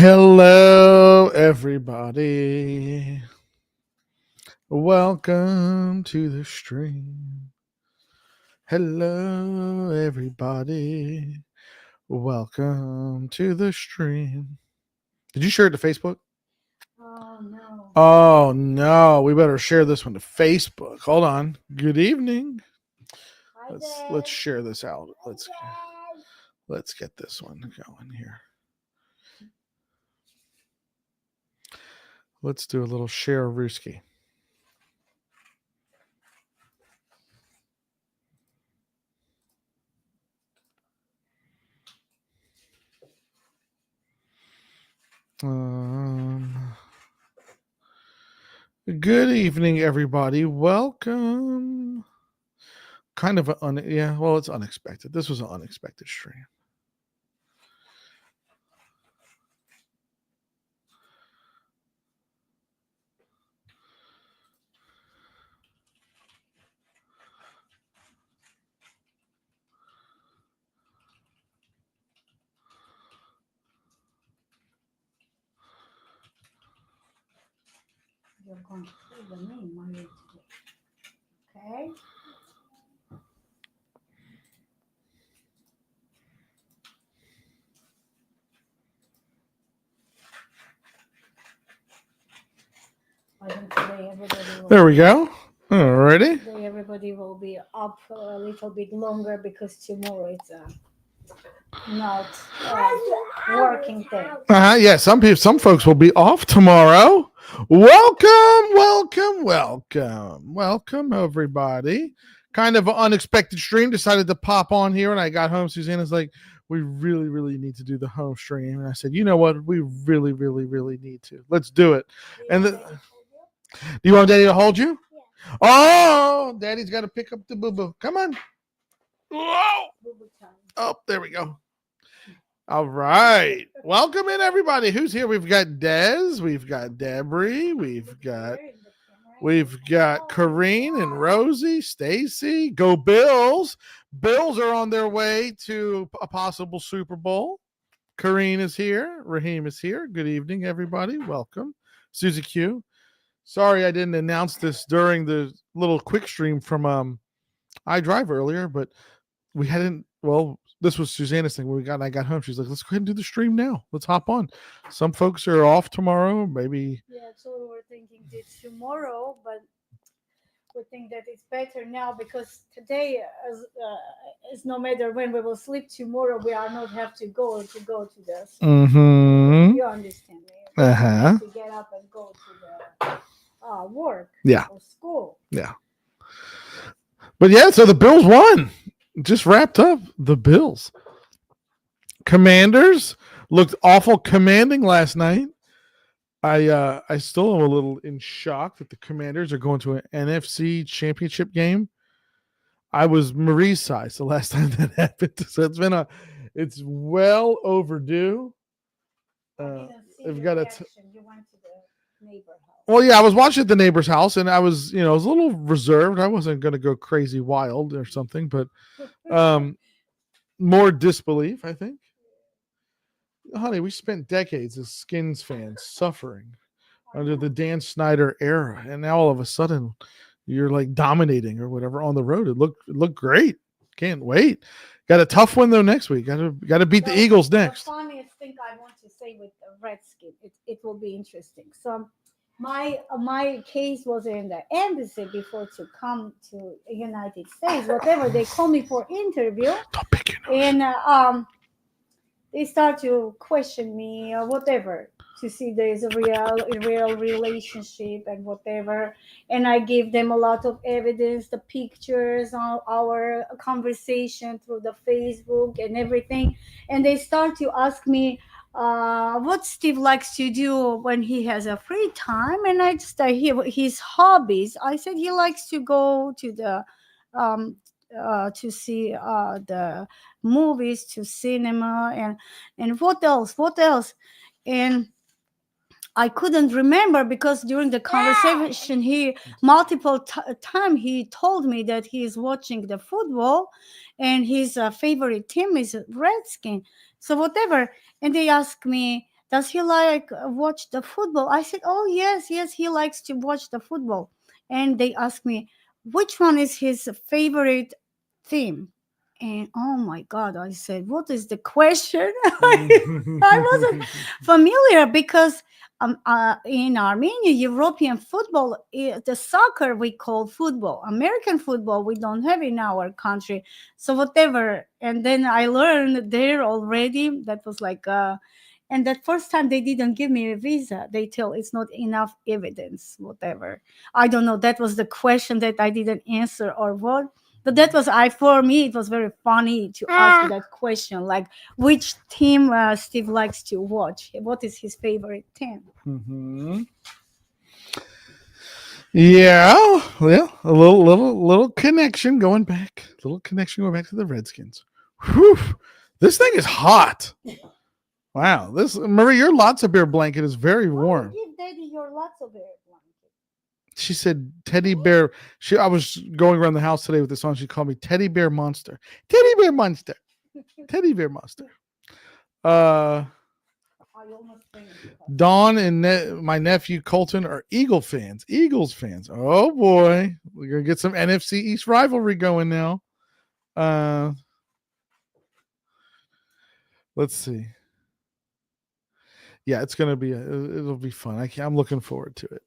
Hello, everybody. Welcome to the stream. Hello, everybody. Welcome to the stream. Did you share it to Facebook? Oh no. Oh no, we better share this one to Facebook. Hold on. Good evening. Hi, Let's Dad. share this out. Let's get this one going here. Let's do a little share Rooski. Good evening, everybody. Welcome. Kind of it's unexpected. This was an unexpected stream. You're going to see the name on it today. Okay? I think today There we go. Alrighty. Today everybody will be up a little bit longer because tomorrow it's not working day. Yeah, some folks will be off tomorrow. Welcome, everybody. Kind of an unexpected stream. Decided to pop on here, and I got home. Susanna's like, "We really, really need to do the home stream," and I said, "You know what? We really, really, really need to. Let's do it." And do you want Daddy to hold you? Yeah. Oh, Daddy's got to pick up the boo boo. Come on. Whoa. Oh, there we go. All right. Welcome in, everybody. Who's here? We've got Dez. We've got Debris. We've got Corrine and Rosie, Stacy. Go Bills. Bills are on their way to a possible Super Bowl. Corrine is here. Raheem is here. Good evening, everybody. Welcome. Susie Q. Sorry I didn't announce this during the little quick stream from iDrive earlier, but we hadn't. Well, this was Susanna's thing. When I got home, she's like, "Let's go ahead and do the stream now. Let's hop on." Some folks are off tomorrow, maybe. Yeah, so we're thinking it's tomorrow, but we think that it's better now because today, as no matter when we will sleep tomorrow, we are not have to go to this. Mm-hmm. You understand me? Uh-huh. To get up and go to the work. Yeah. Or school. Yeah. But yeah, so the Bills won. Just wrapped up. The Bills. Commanders looked awful commanding last night. I still am a little in shock that the Commanders are going to an NFC championship game. I was Marie's size the last time that happened. So it's well overdue. We've got you went to the neighbor house. Well, yeah, I was watching at the neighbor's house, and I was, I was a little reserved. I wasn't going to go crazy wild or something, but more disbelief, I think. Honey, we spent decades as Skins fans suffering under the Dan Snyder era, and now all of a sudden you're like dominating or whatever on the road. It looked great. Can't wait. Got a tough one though next week. Got to beat the Eagles next. The funniest thing I want to say with the Redskins, it will be interesting. So my case was in the embassy before to come to United States. Whatever they call me for interview, don't pick your nose. And they start to question me or whatever to see there's a real relationship and whatever. And I gave them a lot of evidence, the pictures, our conversation through the Facebook and everything. And they start to ask me what Steve likes to do when he has a free time. And I just hear his hobbies. I said he likes to go to the to see the movies, to cinema, and what else? And I couldn't remember because during the conversation, he multiple time he told me that he is watching the football, and his favorite team is Redskin. So whatever, and they asked me does he like watch the football? I said, oh yes, yes, he likes to watch the football. And they asked me, which one is his favorite team? And oh my God, I said, what is the question? I wasn't familiar because in Armenia, European football, the soccer we call football. American football we don't have in our country. So whatever. And then I learned there already. That was like, and that first time they didn't give me a visa. They tell it's not enough evidence, whatever. I don't know. That was the question that I didn't answer or what. But that was for me. It was very funny to ask that question, like which team Steve likes to watch. What is his favorite team? Mhm. Yeah, well, a little connection going back. Little connection going back to the Redskins. Whew. This thing is hot. Wow. This Marie, your lots of beer blanket is very warm. Give Daddy your lots of beer blanket. She said teddy bear. I was going around the house today with this on. She called me Teddy Bear Monster. Teddy Bear Monster. Teddy Bear Monster. Dawn and my nephew Colton are Eagles fans. Oh boy. We're gonna get some NFC East rivalry going now. Let's see. Yeah, it's gonna be it'll be fun. I'm looking forward to it.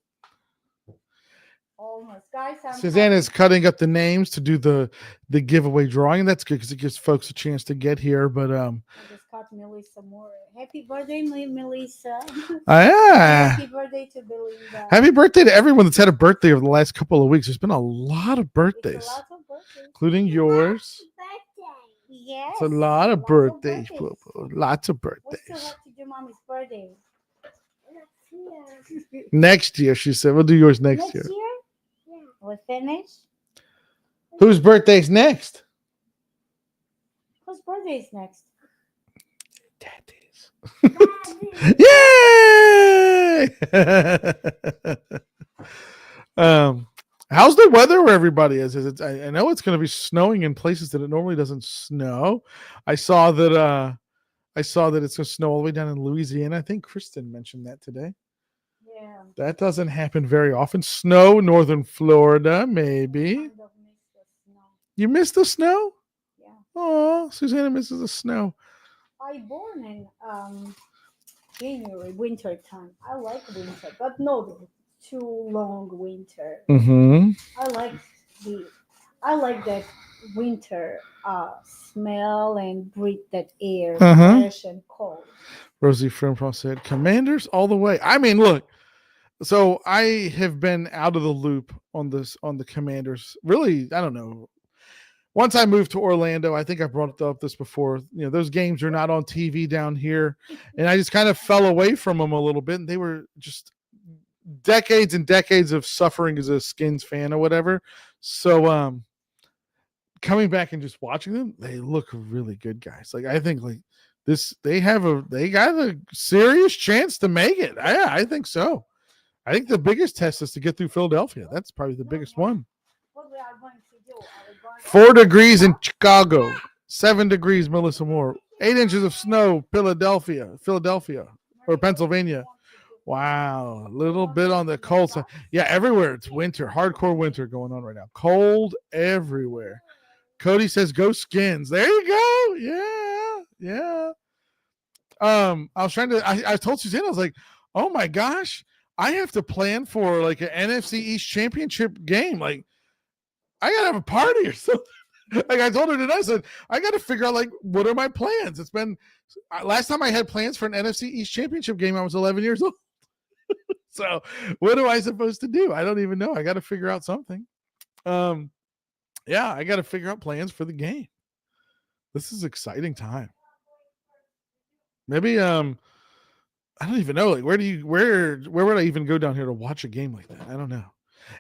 Almost, guys. Susanna's cutting up the names to do the giveaway drawing. That's good because it gives folks a chance to get here. But I just cut Melissa more. Happy birthday, Melissa. Yeah. Happy birthday to Belinda. Happy birthday to everyone that's had a birthday over the last couple of weeks. There's been a lot of birthdays, including yours. Yes. It's a lot of birthdays. Lots of birthdays. We still have to do Mommy's birthday. Next year, she said. We'll do yours next year. Yeah. We're finished. Whose birthday's next? Whose birthday is next? Daddy's. Yay! How's the weather where everybody is? I know it's going to be snowing in places that it normally doesn't snow. I saw that it's going to snow all the way down in Louisiana. I think Kristen mentioned that today. Yeah. That doesn't happen very often. Snow, northern Florida, maybe. You missed the snow? Yeah. Oh, Susanna misses the snow. I born in January, winter time. I like winter, but not too long winter. Mm-hmm. I like that winter smell and breathe that air, fresh and cold. Rosie Frimfrost said, Commanders all the way. I mean, look, so I have been out of the loop on the Commanders. Really, I don't know. Once I moved to Orlando, I think I brought up this before. You know, those games are not on TV down here, and I just kind of fell away from them a little bit. And they were just decades and decades of suffering as a Skins fan or whatever. So, coming back and just watching them, they look really good, guys. Like I think like this, they got a serious chance to make it. I think so. I think the biggest test is to get through Philadelphia. That's probably the biggest one. What we are going to do? 4 degrees in Chicago, 7 degrees, Melissa Moore, 8 inches of snow, Philadelphia, or Pennsylvania. Wow, a little bit on the cold side. Yeah, everywhere it's winter, hardcore winter going on right now. Cold everywhere. Cody says, "Go Skins." There you go. Yeah. I was trying to. I told Suzanne, I was like, "Oh my gosh, I have to plan for like an NFC East Championship game. Like, I gotta have a party or something." Like I told her today, I said, "I got to figure out like what are my plans." It's been last time I had plans for an NFC East Championship game. I was 11 years old. So what am I supposed to do? I don't even know. I got to figure out something. Yeah, I got to figure out plans for the game. This is exciting time. Maybe I don't even know. Like where would I even go down here to watch a game like that? I don't know.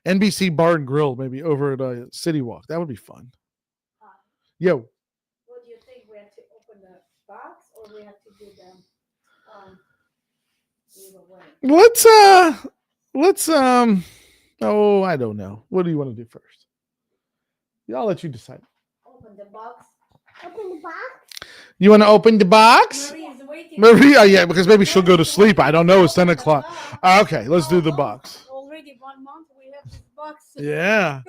NBC Bar and Grill, maybe over at City Walk. That would be fun. Yo. What do you think? We have to open the box or we have to do them Let's oh, I don't know. What do you want to do first? Yeah, I'll let you decide. Open the box. Open the box. You want to open the box? Marie is waiting Maria, yeah, because maybe she'll go to sleep. I don't know. It's 10 o'clock. Okay, let's do the box. Already 1 month we have this box. Yeah.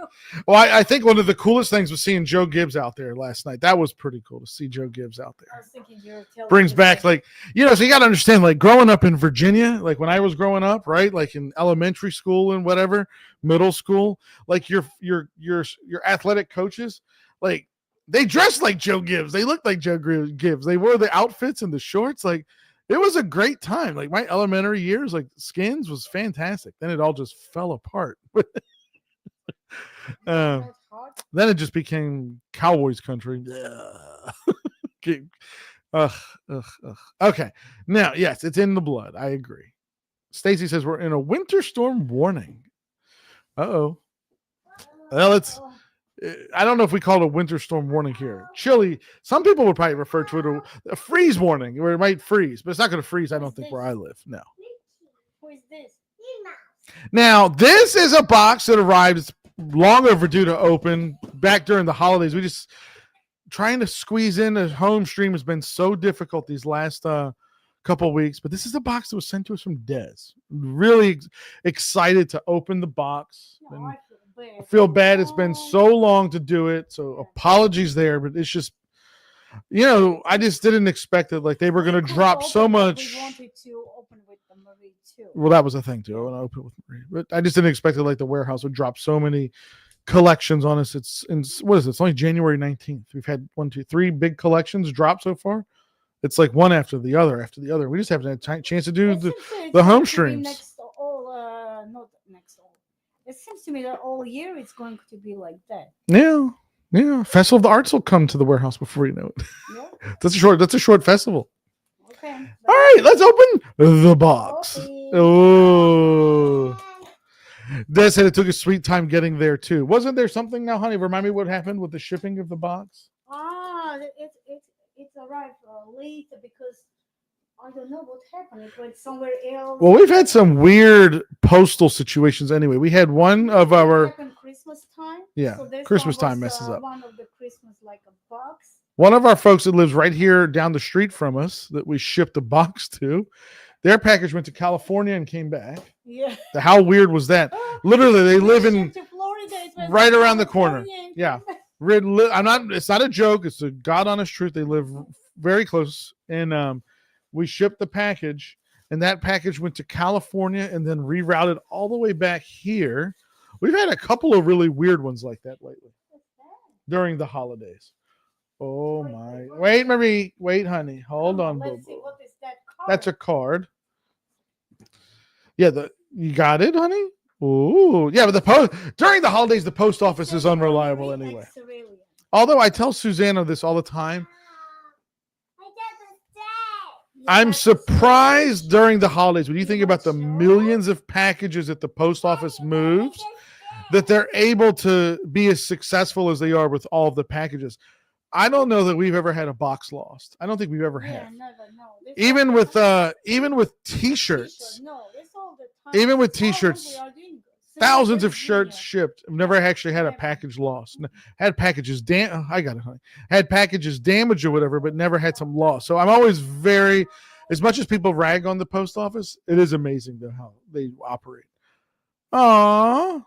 Well, I think one of the coolest things was seeing Joe Gibbs out there last night. That was pretty cool to see Joe Gibbs out I there. was thinking you're telling Brings me back, that. like, so you got to understand, like, growing up in Virginia, like when I was growing up, right, like in elementary school and whatever, middle school, like your athletic coaches, like they dressed like Joe Gibbs. They looked like Joe Gibbs. They wore the outfits and the shorts. Like it was a great time. Like my elementary years, like Skins was fantastic. Then it all just fell apart. Not hard. Then it just became Cowboys country. Ugh. Okay. Now, yes, it's in the blood. I agree. Stacy says we're in a winter storm warning. Uh-oh. Well, it's I don't know if we call it a winter storm warning here. Chilly. Some people would probably refer to it as a freeze warning, where it might freeze, but it's not going to freeze, I don't think, where I live. No. Who is this? Now, this is a box that arrived. It's long overdue to open back during the holidays. We just trying to squeeze in a home stream has been so difficult these last couple weeks, but this is a box that was sent to us from Des. Really excited to open the box. No, And I I feel bad. It's been so long to do it, so apologies there, but it's just, I just didn't expect it. Like they were going to drop so much. We wanted to open with the Marie too. Well, that was the thing too. I want to open with Marie, but I just didn't expect it. Like the warehouse would drop so many collections on us. It's what is it? It's only January 19th. We've had 1, 2, 3 big collections drop so far. It's like one after the other. We just haven't had a chance to do the home streams. Not next all. It seems to me that all year it's going to be like that. Yeah. Festival of the Arts will come to the warehouse before you know it. Yeah. That's a short festival. Okay. All right, let's open the box. Okay. Oh. Des said it took a sweet time getting there too. Wasn't there something now, honey? Remind me what happened with the shipping of the box. It's arrived late because I don't know what happened. It went somewhere else. Well, we've had some weird postal situations anyway. We had one of our Christmas time. Yeah, so Christmas time messes up. One of the Christmas like a box. One of our folks that lives right here down the street from us that we shipped a box to, their package went to California and came back. Yeah. How weird was that? Literally, they live in Florida, right around the corner. Yeah. It's not a joke. It's a God honest truth. They live very close. And we shipped the package, and that package went to California and then rerouted all the way back here. We've had a couple of really weird ones like that lately during the holidays. Oh my! Wait, Marie. Wait, honey. Hold on. Let's see, what is that card? That's a card. Yeah, you got it, honey. Ooh, yeah, but during the holidays, the post office is unreliable anyway. Although I tell Susanna this all the time. I'm surprised during the holidays when you think about the millions of packages that the post office moves, that they're able to be as successful as they are with all of the packages. I don't know that we've ever had a box lost. I don't think we've ever had. Never, no. Even with t-shirts. Even with t-shirts. Thousands of shirts shipped. I've never actually had a package lost. Had packages I got it, honey. Had packages damaged or whatever, but never had some loss. So I'm always as much as people rag on the post office, it is amazing how they operate. Aww.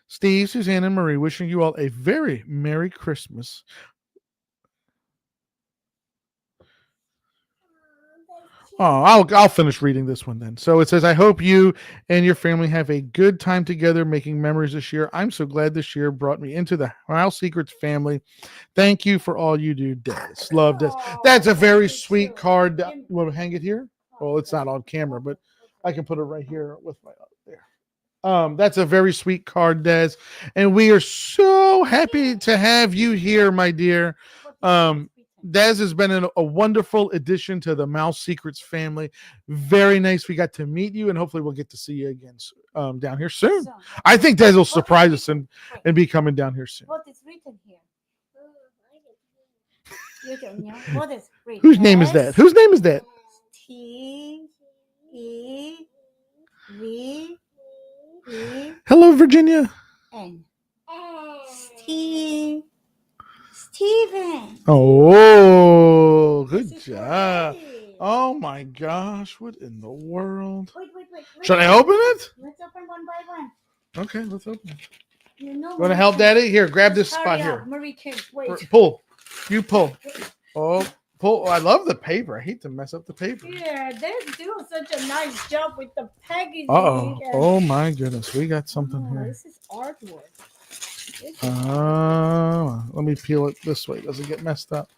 Steve, Suzanne, and Marie wishing you all a very Merry Christmas. Oh, I'll finish reading this one then. So it says, I hope you and your family have a good time together making memories this year. I'm so glad this year brought me into the House Secrets family. Thank you for all you do, Des. Love Des. That's a very sweet card. You want to hang it here? Well, it's not on camera, but I can put it right here with my there. That's a very sweet card, Des. And we are so happy to have you here, my dear. Des has been a wonderful addition to the Mouse Secrets family. Very nice. We got to meet you, and hopefully we'll get to see you again down here soon. I think Des will surprise us and be coming down here soon. What is written here? What is written? Whose name is that? Whose name is that? T-E-V-E. Hello, Virginia. N. Steven. Oh, good job. Oh my gosh, what in the world? Wait. Should I open it? Let's open one by one. Okay, let's open it. You know, Want to help Daddy? Here, grab this spot here. Marie can't wait. Pull. You pull. Oh, pull. Oh, I love the paper. I hate to mess up the paper. Yeah, they're doing such a nice job with the packaging. Uh-oh. Oh my goodness. We got something here. This is artwork. Let me peel it this way. Doesn't get messed up.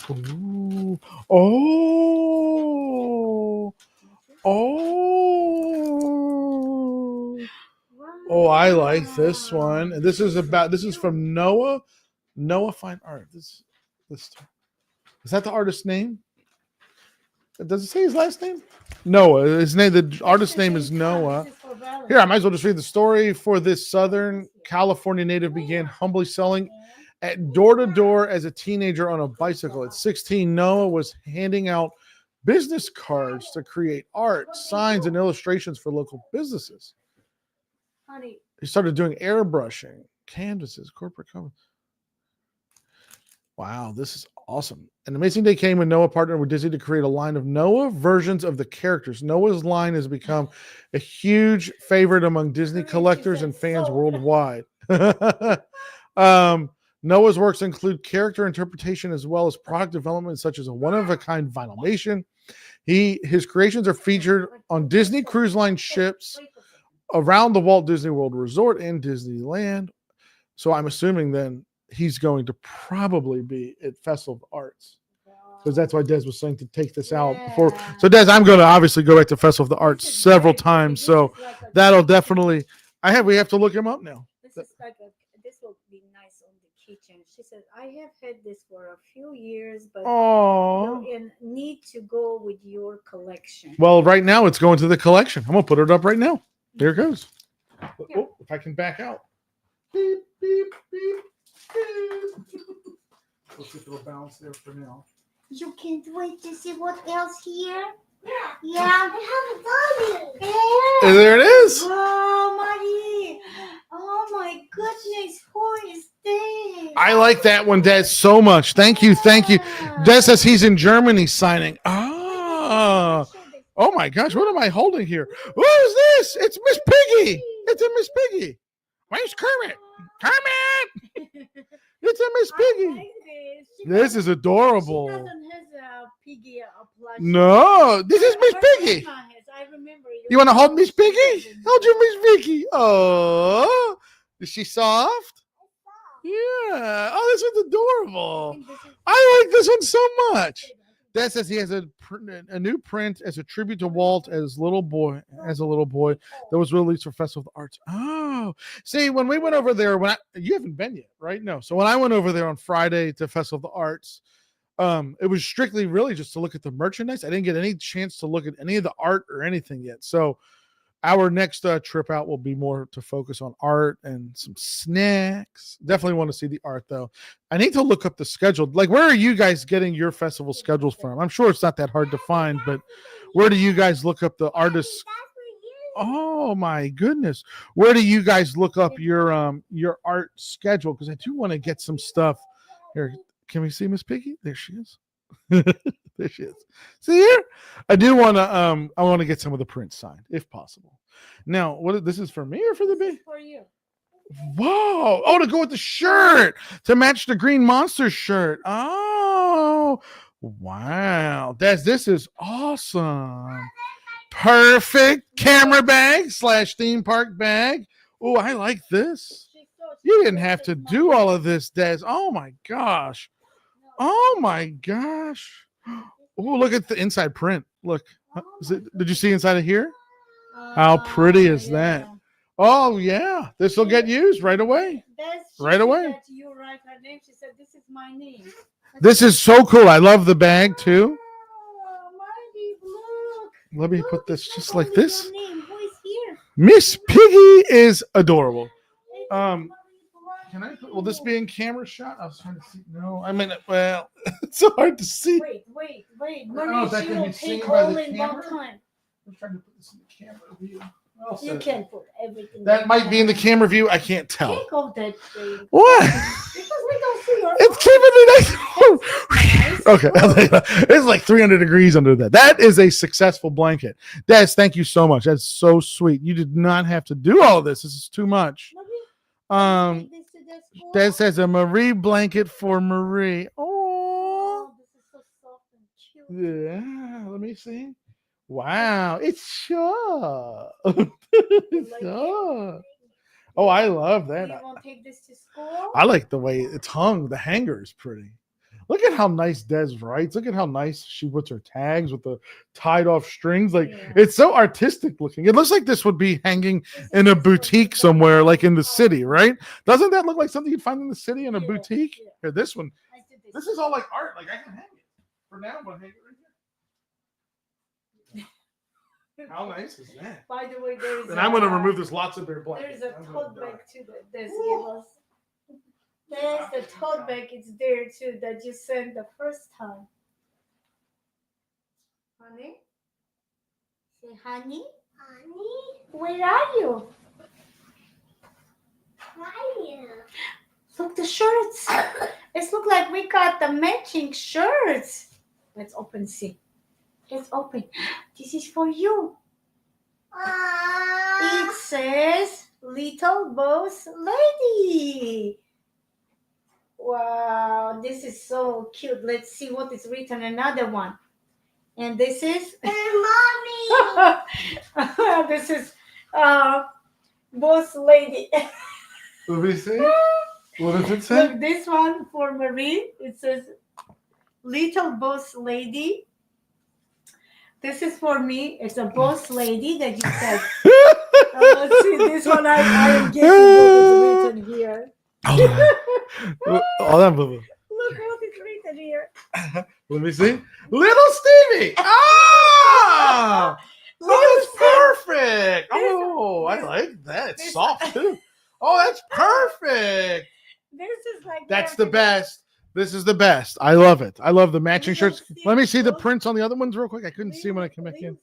Ooh. Oh. Oh. Oh, I like this one. And this is from Noah Fine Art. This is that the artist's name? Does it say his last name? Noah. His name, the artist's name is Noah. Here, I might as well just read the story. For this Southern California native began humbly selling at door to door as a teenager on a bicycle. At 16, Noah was handing out business cards to create art, signs, and illustrations for local businesses. Honey. He started doing airbrushing, canvases, corporate companies. Wow, this is awesome. An amazing day came when Noah partnered with Disney to create a line of Noah versions of the characters. Noah's line has become a huge favorite among Disney collectors and fans worldwide. Noah's works include character interpretation as well as product development, such as a one-of-a-kind vinylmation. His creations are featured on Disney Cruise Line ships around the Walt Disney World Resort and Disneyland. So I'm assuming then he's going to probably be at Festival of Arts, because that's why Des was saying to take this out before. So Des, I'm going to obviously go back to Festival of the Arts several times. So that'll definitely. We have to look him up now. This is this will be nice on the kitchen. She said, I have had this for a few years, but need to go with your collection. Well, right now it's going to the collection. I'm going to put it up right now. There it goes. Oh, if I can back out. Beep, beep, beep. Let's get a little balance there for now. You can't wait to see what else here. Yeah, I haven't done it. And there it is. Oh, Marie. Oh my goodness, who is this? I like that one, Des, so much. Thank you. Des says he's in Germany signing. Oh my gosh, what am I holding here? What is this? It's Miss Piggy. It's a Miss Piggy. Where's Kermit? It's a Miss Piggy. Like this is adorable. She doesn't have a piggy plush. No, this is Miss Piggy. I remember you want to hold Miss Piggy? Hold you, Miss Piggy. Oh, is she soft? Yeah. Oh, this one's adorable. I like this one so much. Dad says he has a new print as a tribute to Walt as a little boy that was released for Festival of the Arts. Oh, see, when we went over there, you haven't been yet, right? No. So when I went over there on Friday to Festival of the Arts, it was strictly really just to look at the merchandise. I didn't get any chance to look at any of the art or anything yet. So our next trip out will be more to focus on art and some snacks. Definitely want to see the art, though. I need to look up the schedule. Like, where are you guys getting your festival schedules from? I'm sure it's not that hard to find, but where do you guys look up the artists? Oh, my goodness. Where do you guys look up your art schedule? Because I do want to get some stuff. Here, can we see Miss Piggy? There she is. There she is. See here? I do want to I want to get some of the prints signed if possible. Now, this is for me or for the baby? For you. Wow. Oh, to go with the shirt, to match the Green Monster shirt. Oh, wow. This is awesome. Perfect camera bag / theme park bag. Oh, I like this. You didn't have to do all of this, Des. Oh my gosh. Oh my gosh. Oh, look at the inside print. Look. Did you see inside of here? How pretty is that? Oh, yeah. This will get used right away. Right away. You write her name. She said, this is my name. This is so cool. I love the bag, too. Look. Let me put this just like this. Who is here? Miss Piggy is adorable. Will this be in camera shot? I was trying to see. No, I mean, well, it's so hard to see. Wait. Marie, she will take all in one time. I'm trying to put this in the camera view. You can't put everything. That might be in the camera view. I can't tell. Take off that thing. What? Because we don't see It's keeping me nice. Okay, it's like 300 degrees under that. That is a successful blanket. Des, thank you so much. That's so sweet. You did not have to do all this. This is too much. Des says a Marie blanket for Marie. Oh, this is so soft and cute. yeah. Let me see. Wow, it's sure. Sure. Oh, I love Do you that. want to take this to school? I like the way it's hung. The hanger is pretty. Look at how nice Des writes. Look at how nice she puts her tags with the tied off strings. Like Yeah. it's so artistic looking. It looks like this would be hanging in a boutique somewhere, like in the city, right? Doesn't that look like something you'd find in the city in a Yeah, boutique? yeah. Here, this one. I did This is all like art. Like I can hang it. For now, I'm gonna hang it right here. How nice is that? By the way, there's And I'm gonna remove this lots of bear blanket. There's a tote bag too that there's yellows. There's the tote bag. It's there too that you sent the first time. Honey, say honey. Honey, Where are you? why you? Look, the shirts. It looks like we got the matching shirts. Let's open. See. Let's open. This is for you. It says Little Boss Lady. Wow, this is so cute. Let's see what is written. Another one. And this is Mommy. this is Boss Lady. Let me see. What does it say? Look, this one for Marie. It says Little Boss Lady. This is for me. It's a boss lady that you said. Let's see this one. I am guessing what is written here. Hold on, Bubba. Look what is written here. Let me see. Little Stevie. Ah! Oh, that's perfect. Oh, I like that. It's soft too. Oh, that's perfect. This is like That's the best. This is the best. I love it. I love the matching shirts. Let me see the prints on the other ones real quick. I couldn't see when I came back in.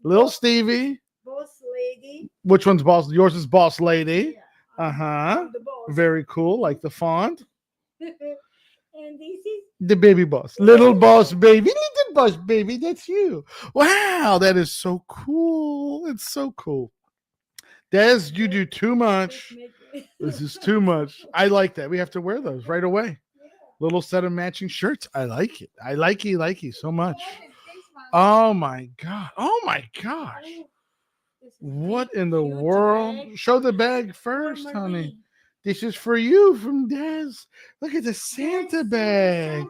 Little Stevie. Boss lady. Which one's boss? Yours is Boss Lady. Yeah, Uh-huh. the boss. Very cool. Like the font. And this is The baby boss. Little boss baby. Little boss baby. That's you. Wow. That is so cool. It's so cool. Des, you do too much. This is too much. I like that. We have to wear those right away. Little set of matching shirts. I like it. I like you so much. Oh my God. Oh my gosh. What in the world? Show the bag first, honey. This is for you from Des. Look at the Santa bag.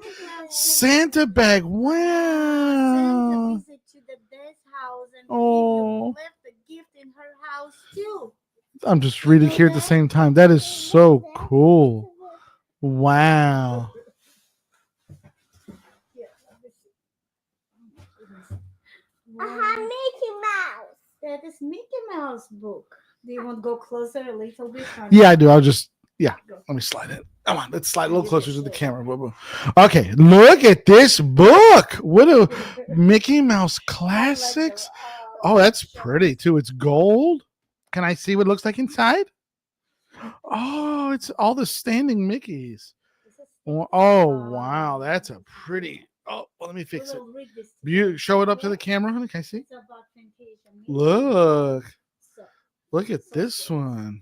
Santa bag. Wow. Visit to the Des house and Oh. left the gift in her house too. I'm just reading here at the same time. That is so cool. Wow. Mickey Mouse. That is Mickey Mouse book. Do you want to go closer a little bit? Or Yeah, I do. I'll just, yeah. Let me slide it. Come on, let's slide a little closer to the camera. Okay, look at this book. What a Mickey Mouse classics. Oh, that's pretty too. It's gold. Can I see what it looks like inside? Oh, it's all the standing Mickeys. Oh, wow. That's a pretty. Oh, well, let me fix it. You show it up to the camera, honey. Can I see? Look. Look at this one.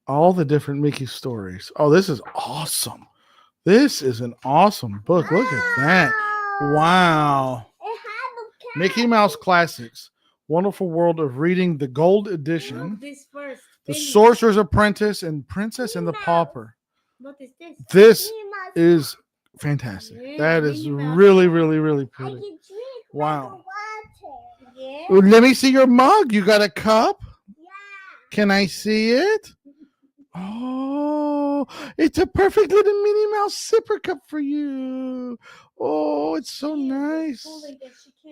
All the different Mickey stories. Oh, this is awesome. This is an awesome book. Look at that. Wow. It had a cat. Mickey Mouse Classics. Wonderful World of Reading, the Gold Edition. This first. The Sorcerer's Apprentice and Princess and the Pauper. What is this? This Mickey Mouse. is fantastic. Yeah, That is Minnie Mouse. really, really, really I pretty. can drink Wow. water. Yeah. Well, let me see your mug. You got a cup? Yeah. Can I see it? Oh, it's a perfect little Minnie Mouse sipper cup for you. Oh, it's so nice.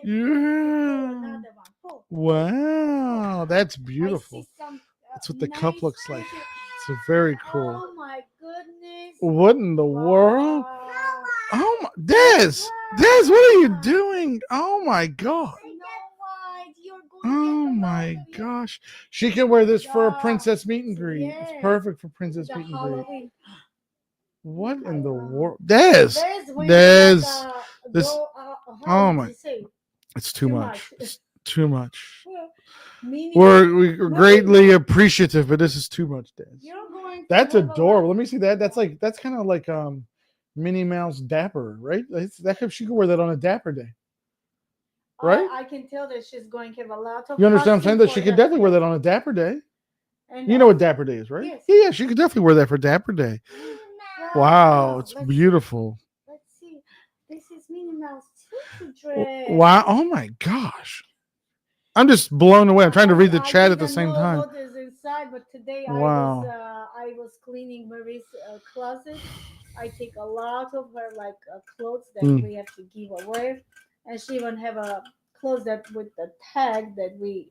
Yeah. Wow, that's beautiful. That's what the cup looks like. It's very cool. Oh my goodness. What in the world? Wow. Oh my, Des, what are you doing? Oh my God. Snow White, you're going Oh my gosh. She can wear this for a princess meet and greet. Yes. It's perfect for princess The meet and greet. Halloween. What in the love world? Des. When Des. like, This- go, oh how my- did you say? It's too Too much. much. It's too much. Minnie, We're Mommy, greatly appreciative, but this is too much, Des. you're going to That's have a adorable. lot- Let me see that. That's kind of like Minnie Mouse Dapper, right? She could wear that on a Dapper day. right? I can tell that she's going to have a lot of. You understand what I'm saying? That costume she for could definitely wear that on a Dapper day. And, You know what Dapper Day is, right? Yes. Yeah, she could definitely wear that for Dapper Day. Wow, it's let's- beautiful. Let's see. This is Minnie Mouse tutu dress. Wow, oh my gosh. I'm just blown away. I'm trying to read the I chat at the didn't same know time. What is inside, but today Wow. I was cleaning Marie's closet. I take a lot of her clothes that Mm. we have to give away, and she even have a clothes that with the tag that we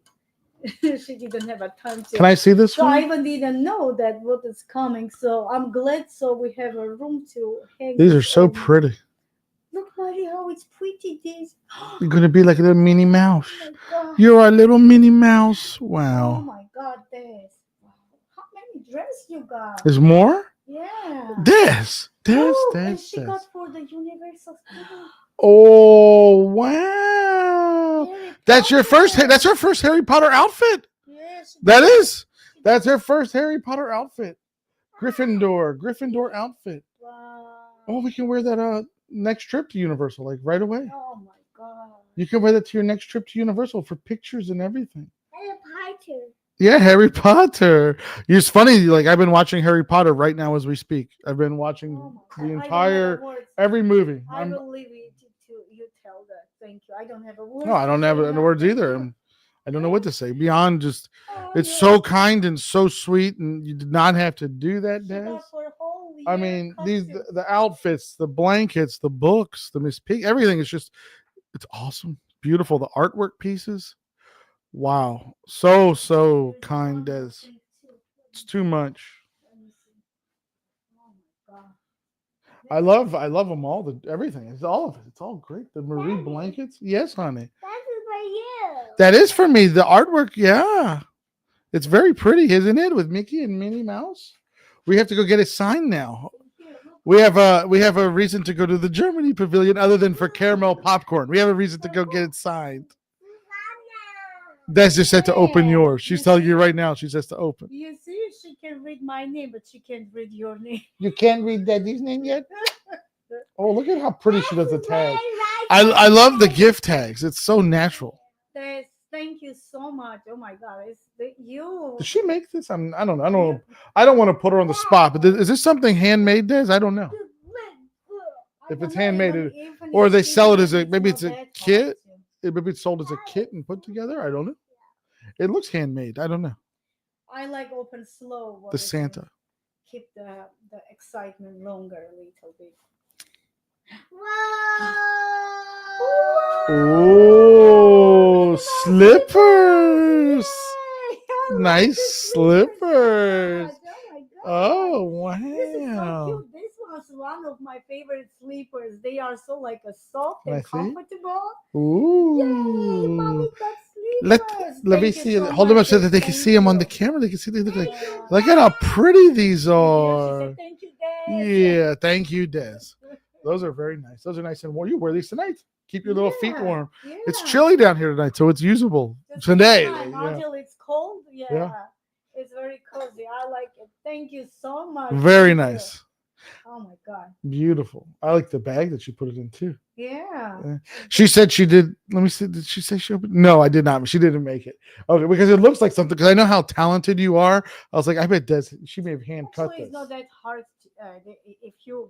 she didn't have a time to. Can I see this So I one? even didn't know that what is coming. So I'm glad. So we have a room to hang. These are this so on. pretty. Look, Marie, how it's pretty. This. You're gonna be like a little Minnie Mouse. Oh my God. You're a little Minnie Mouse. Oh Wow. my God, Des. Wow. How many dresses you got? There's more? Yeah. This. Oh, This. and she This. got for the Universal Studios. Oh wow. Harry That's your first Potter. that's her first Harry Potter outfit. Yes. That is. That's her first Harry Potter outfit. Gryffindor outfit. Wow. Oh, we can wear that next trip to Universal, like right away. Oh my God. You can wear that to your next trip to Universal for pictures and everything. And a pie too. Yeah, Harry Potter. It's funny, like I've been watching Harry Potter right now as we speak. I've been watching Oh my God. the I don't have entire a word. every movie. I will leave it to you. Tell that. Thank you. I don't have a word. No, I don't to have say any now. words Thank either. you. I don't know what to say beyond just Oh, it's yeah. so kind and so sweet, and you did not have to do that, She Des. got for a whole I year mean, costume. the outfits, the blankets, the books, the Miss Pig, everything is just it's awesome, beautiful. The artwork pieces, wow, so There's kind, one more Des. thing, too. It's too much. Let me see. Oh my God. I love them all. Everything. It's all of it. It's all great. The Marie Daddy. blankets. Yes, honey. That is for you. That is for me. The artwork, yeah. It's very pretty, isn't it? With Mickey and Minnie Mouse. We have to go get it signed now. We have a reason to go to the Germany pavilion other than for caramel popcorn. We have a reason to go get it signed. Des just said to open Yeah. yours. She's telling you right now. She says to open. You see, she can read my name, but she can't read your name. You can't read Daddy's name yet? Oh, look at how pretty she does the tag. I I love the gift tags. It's so natural. Des, thank you so much. Oh my God, you. Did she make this? I don't know. I don't want to put her on the spot, but is this something handmade, Des? I don't know. I if don't it's know, handmade, even or if they she sell it did, as a maybe it's not a that kit. hard to- Maybe it's sold as a kit and put together. I don't know. It looks handmade. I don't know. I like open slow. what The is it? Santa. Keep the excitement longer a little bit. Oh, slippers. Nice slippers. Oh, This is so wow. cute. This was one of my favorite sleepers. They are so soft Can I and see? comfortable. Ooh. Yay, mommy got Let sleepers. let me Thank see. you so Hold them up much, so that they Des. can Thank see them on you. the camera. They can see they look like. Yeah. Look at how pretty these Yeah, she are. said, thank you, Des. Yeah, thank you, Des. Those are very nice. Those are nice and warm. You wear these tonight. Keep your little feet Yeah, warm. yeah. It's chilly down here tonight, so it's usable Just today. anytime Yeah. Until it's cold. Yeah. Yeah. It's very cozy. I like it. Thank you so much. Very Thank you. nice. Oh my God. Beautiful. I like the bag that you put it in too. Yeah. She said she did. Let me see. Did she say she opened? No, I did not. She didn't make it. Okay, because it looks like something. Because I know how talented you are. I was like, I bet Des. She may have hand cut Actually, this. it's not that hard. If you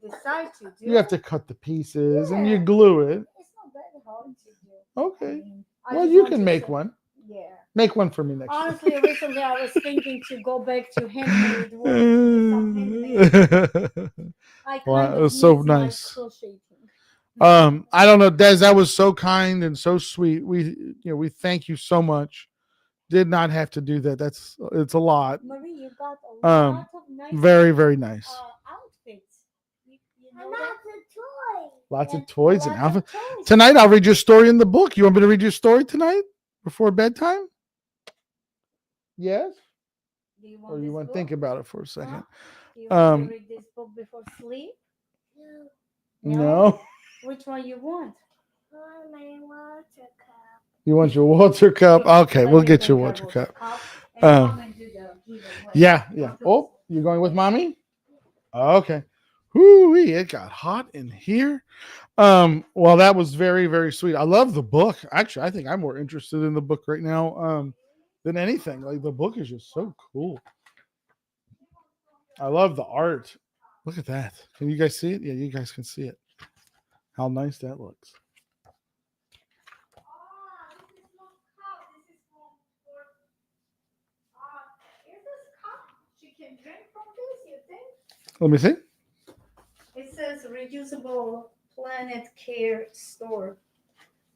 decide to do You have it, to cut the pieces and you Yeah. glue it. it's not that hard to do. Okay. I Well, just you want can to make say- one. Yeah. Make one for me next year. Honestly, recently I was thinking to go back to handmade work. Do some handmade. I kind Wow, it of was so miss my nice. crocheting. I don't know, Des. That was so kind and so sweet. We thank you so much. Did not have to do that. It's a lot. Marie, you got a lot of nice Very, very nice. outfits. You know And that? that's a toy. Lots And of toys and lots of outfits. toys. Tonight I'll read your story in the book. You want me to read your story tonight? before bedtime? Yes? Do you Or want you this want to book? think about it for a second? Huh? Do you want to Um, read this book before sleep? No. no. Which one you want? Oh, my water cup. You want your water cup? Okay, Let we'll me get bring your her water cup. and Um, come and do the giveaway. Yeah, yeah. Oh, you going with mommy? Okay. Whoo, it got hot in here. Well, that was very, very sweet. I love the book. Actually, I think I'm more interested in the book right now than anything. Like the book is just so cool. I love the art. Look at that. Can you guys see it? Yeah, you guys can see it. How nice that looks. She can drink from this, you think? Let me see. It says reusable Planet Care store.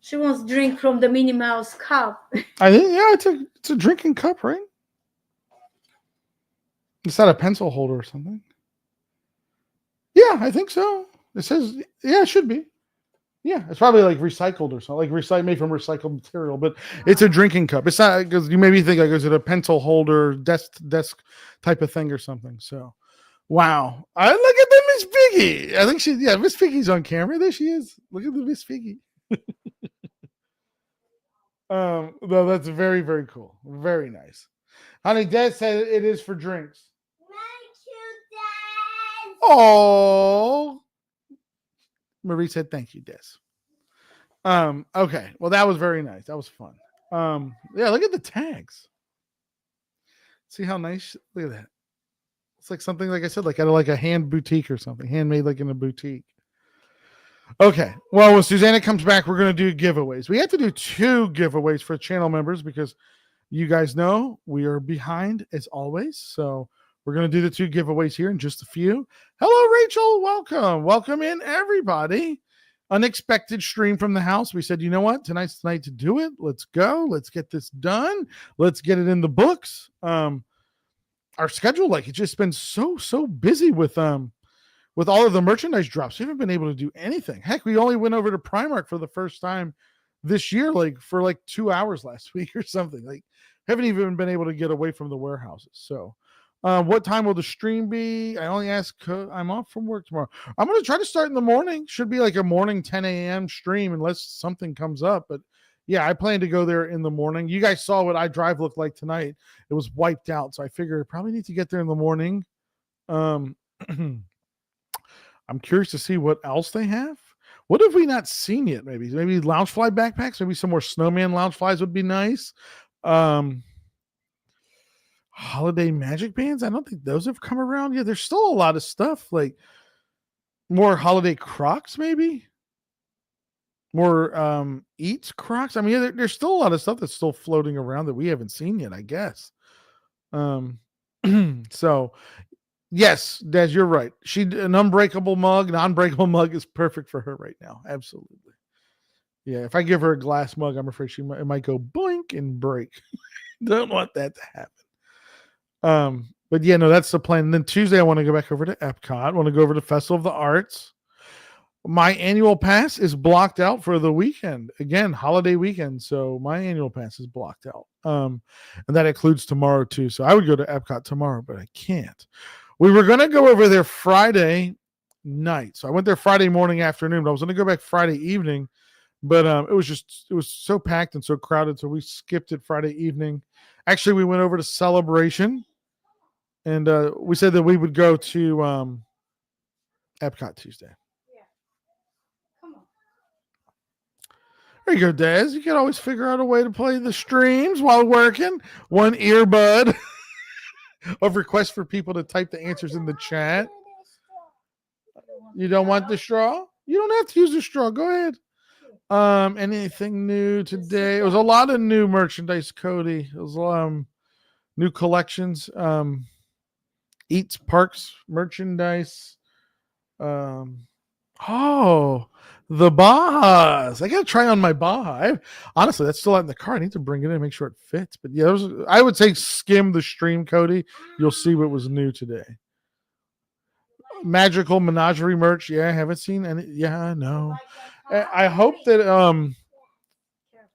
She wants to drink from the Minnie Mouse cup. I think it's a drinking cup, right? It's not a pencil holder or something. Yeah, I think so. It says yeah, it should be. Yeah, it's probably like recycled or something, like made from recycled material. But it's a drinking cup. It's not because you maybe think like is it a pencil holder desk type of thing or something. So, wow! I look at the Miss Piggy. I think Miss Piggy's on camera. There she is. Look at the Miss Piggy. No, that's very very cool. Very nice, honey. Dad said it is for drinks. Oh, Marie said thank you, Des. Okay. Well, that was very nice. That was fun. Yeah, look at the tags. See how nice? Look at that. It's like something like I said, like at like a hand boutique or something, handmade like in a boutique. Okay. Well, when Susanna comes back, we're going to do giveaways. We have to do 2 giveaways for channel members because you guys know we are behind as always. So we're going to do the 2 giveaways here in just a few. Hello, Rachel. Welcome. Welcome in, everybody. Unexpected stream from the house. We said, you know what? Tonight's the night to do it. Let's go. Let's get this done. Let's get it in the books. Our schedule, like it's just been so busy with all of the merchandise drops. We haven't been able to do anything. Heck, we only went over to Primark for the first time this year, like for like 2 hours last week or something. Like, haven't even been able to get away from the warehouses. So, what time will the stream be? I only ask. I'm off from work tomorrow. I'm going to try to start in the morning. Should be like a morning 10 a.m. stream unless something comes up. But yeah, I plan to go there in the morning. You guys saw what iDrive looked like tonight. It was wiped out. So I figure I probably need to get there in the morning. I'm curious to see what else they have. What have we not seen yet? Maybe Loungefly backpacks. Maybe some more snowman Loungeflies would be nice. Holiday magic bands. I don't think those have come around yet. There's still a lot of stuff like more holiday Crocs, maybe more Eats Crocs. I mean, there's still a lot of stuff that's still floating around that we haven't seen yet, I guess. So yes, Des, you're right. An unbreakable mug, non-breakable mug is perfect for her right now. Absolutely. Yeah, if I give her a glass mug, I'm afraid it might go boink and break. Don't want that to happen. But yeah, no, that's the plan. And then Tuesday, I want to go back over to Epcot. I want to go over to Festival of the Arts. My annual pass is blocked out for the weekend. Again, holiday weekend. So my annual pass is blocked out. And that includes tomorrow too. So I would go to Epcot tomorrow, but I can't. We were going to go over there Friday night. So I went there Friday morning, afternoon, but I was going to go back Friday evening. But it was so packed and so crowded. So we skipped it Friday evening. Actually, we went over to Celebration. And we said that we would go to Epcot Tuesday. Yeah. Come on. There you go, Des. You can always figure out a way to play the streams while working. One earbud of requests for people to type the answers in the chat. You don't want the straw? You don't have to use the straw. Go ahead. Anything new today? It was a lot of new merchandise, Cody. It was new collections. Eats Parks merchandise. The Bajas. I gotta try on my Baja. Honestly, that's still out in the car. I need to bring it in and make sure it fits. But yeah, I would say skim the stream, Cody. You'll see what was new today. Magical Menagerie merch. Yeah, I haven't seen any. Yeah, no. I hope that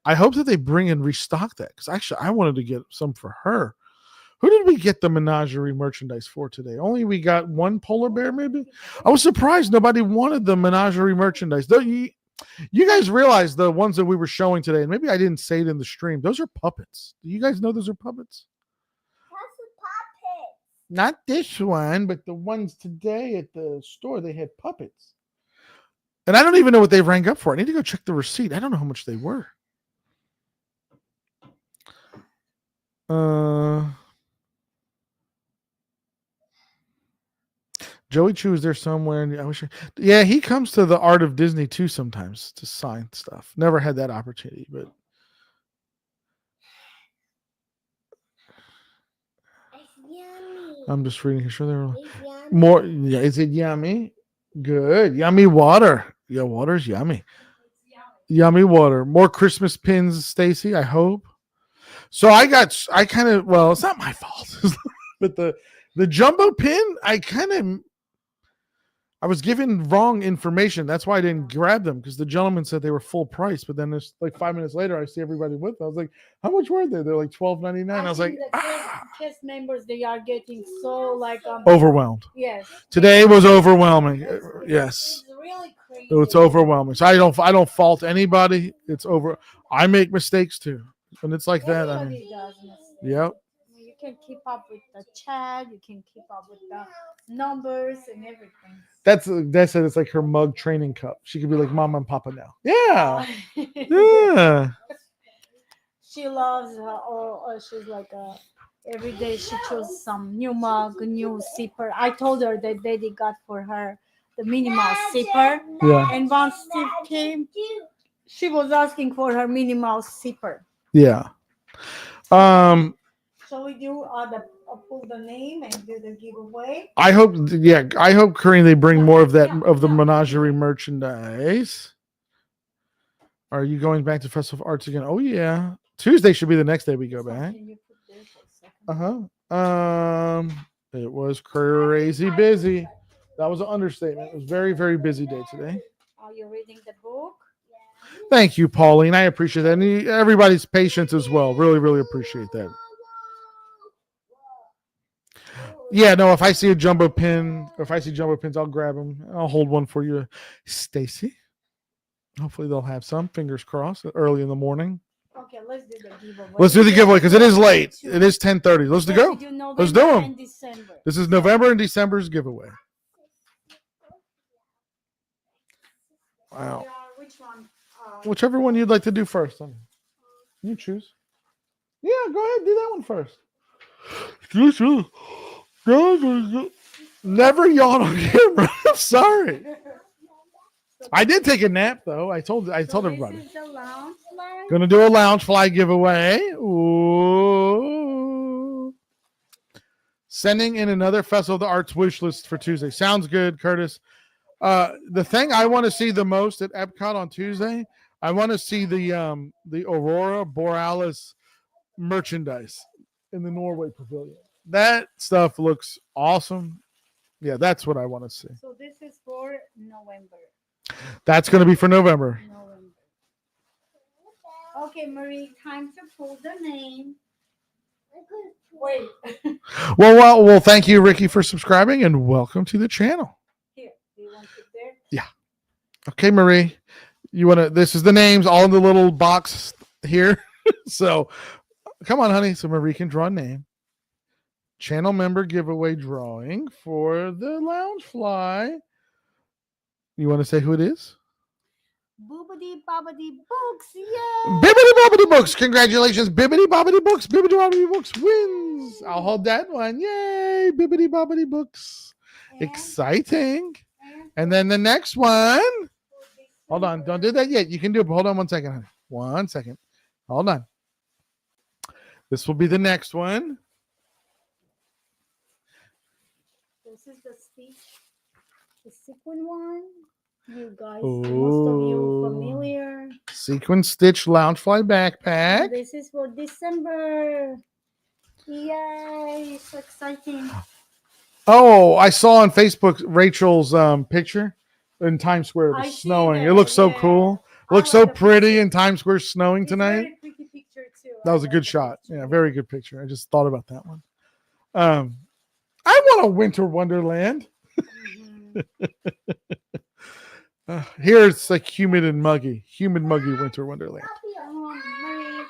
I hope that they bring and restock that because actually I wanted to get some for her. Who did we get the menagerie merchandise for today? Only we got one polar bear, maybe. I was surprised nobody wanted the menagerie merchandise. Don't you guys realize the ones that we were showing today, and maybe I didn't say it in the stream, those are puppets. Do you guys know those are puppets? That's a puppet. Not this one, but the ones today at the store, they had puppets. And I don't even know what they rang up for. I need to go check the receipt. I don't know how much they were. Joey Chu is there somewhere. And I wish. Yeah, he comes to the Art of Disney too sometimes to sign stuff. Never had that opportunity, but It's yummy. I'm just reading here. Sure, there were It's yummy. more. Yeah, is it yummy? Good, yummy water. Yeah, water's yummy. Yummy water. More Christmas pins, Stacy. I hope. So I kind of. Well, it's not my fault, but the jumbo pin. I was given wrong information. That's why I didn't grab them because the gentleman said they were full price. But then it's like 5 minutes later, I see everybody with them. I was like, how much were they? They're like $12.99. I was like, cast members, they are getting so like overwhelmed. yes. Today was overwhelming. Yes, It's really crazy. it's overwhelming. So I don't fault anybody. It's over. I make mistakes too, and it's like that. I Everybody mean, does mistakes. yep. You can keep up with the chat. You can keep up with the numbers and everything. That's it. It's like her mug training cup. She could be like Mama and Papa now. Yeah, yeah. She loves her. Or she's like every day she chose some new mug, new sipper. I told her that Daddy got for her the Minnie Mouse sipper, Yeah. and once Steve came, she was asking for her Minnie Mouse sipper. Yeah. So we do pull the name and do the giveaway. I hope, Corinne, they bring more of that of the menagerie merchandise. Are you going back to Festival of Arts again? Oh yeah, Tuesday should be the next day we go back. Can you put there for a second? It was crazy busy. That was an understatement. It was very, very busy day today. Are you reading the book? Thank you, Pauline. I appreciate that. And everybody's patience as well. Really, really appreciate that. Yeah, no, if I see a jumbo pin, or if I see jumbo pins, I'll grab them. I'll hold one for you, Stacy. Hopefully they'll have some. Fingers crossed. Early in the morning. Okay, let's do the giveaway. Let's do the giveaway because it is late. It is 10:30. Let's Yes, go. we do Let's do November 'em. and December. This is November and December's giveaway. Wow. Which one? Whichever one you'd like to do first. Honey. You choose. Yeah, go ahead. Do that one first. Never yawn on camera. I'm sorry. I did take a nap though. I told everybody. This is the lounge line. Gonna do a lounge fly giveaway. Ooh. Sending in another Festival of the Arts wish list for Tuesday. Sounds good, Curtis. The thing I want to see the most at Epcot on Tuesday, I want to see the Aurora Borealis merchandise in the Norway Pavilion. That stuff looks awesome. Yeah, that's what I want to see. So this is for November. That's going to be for November. Okay, Marie, time to pull the name. Wait. Well, thank you, Ricky, for subscribing, and welcome to the channel. Here, do you want it there? Yeah. Okay, Marie, this is the names all in the little box here. So come on, honey. So Marie can draw a name. Channel member giveaway drawing for the Loungefly. You want to say who it is? Boobity Bobbity Books, yeah. Bibbidi Bobbidi Books. Congratulations, Bibbidi Bobbidi Books. Bibbidi Bobbidi Books wins. I'll hold that one. Yay, Bibbidi Bobbidi Books. Exciting. And then the next one. Hold on. Don't do that yet. You can do it. But hold on 1 second, honey. 1 second. Hold on. This will be the next one. This is the sequin one. You guys, most of you familiar. Sequin Stitch Loungefly backpack. And this is for December. Yay, so exciting. Oh, I saw on Facebook Rachel's picture in Times Square. It I was see snowing. that, It looks so yeah. cool. Looks I so like the pretty picture. in Times Square snowing It's tonight. very pretty picture too. That I was a like good the shot. picture. Yeah, very good picture. I just thought about that one. I want a winter wonderland. Mhm. Here it's like humid, muggy winter wonderland. Come on, Marie.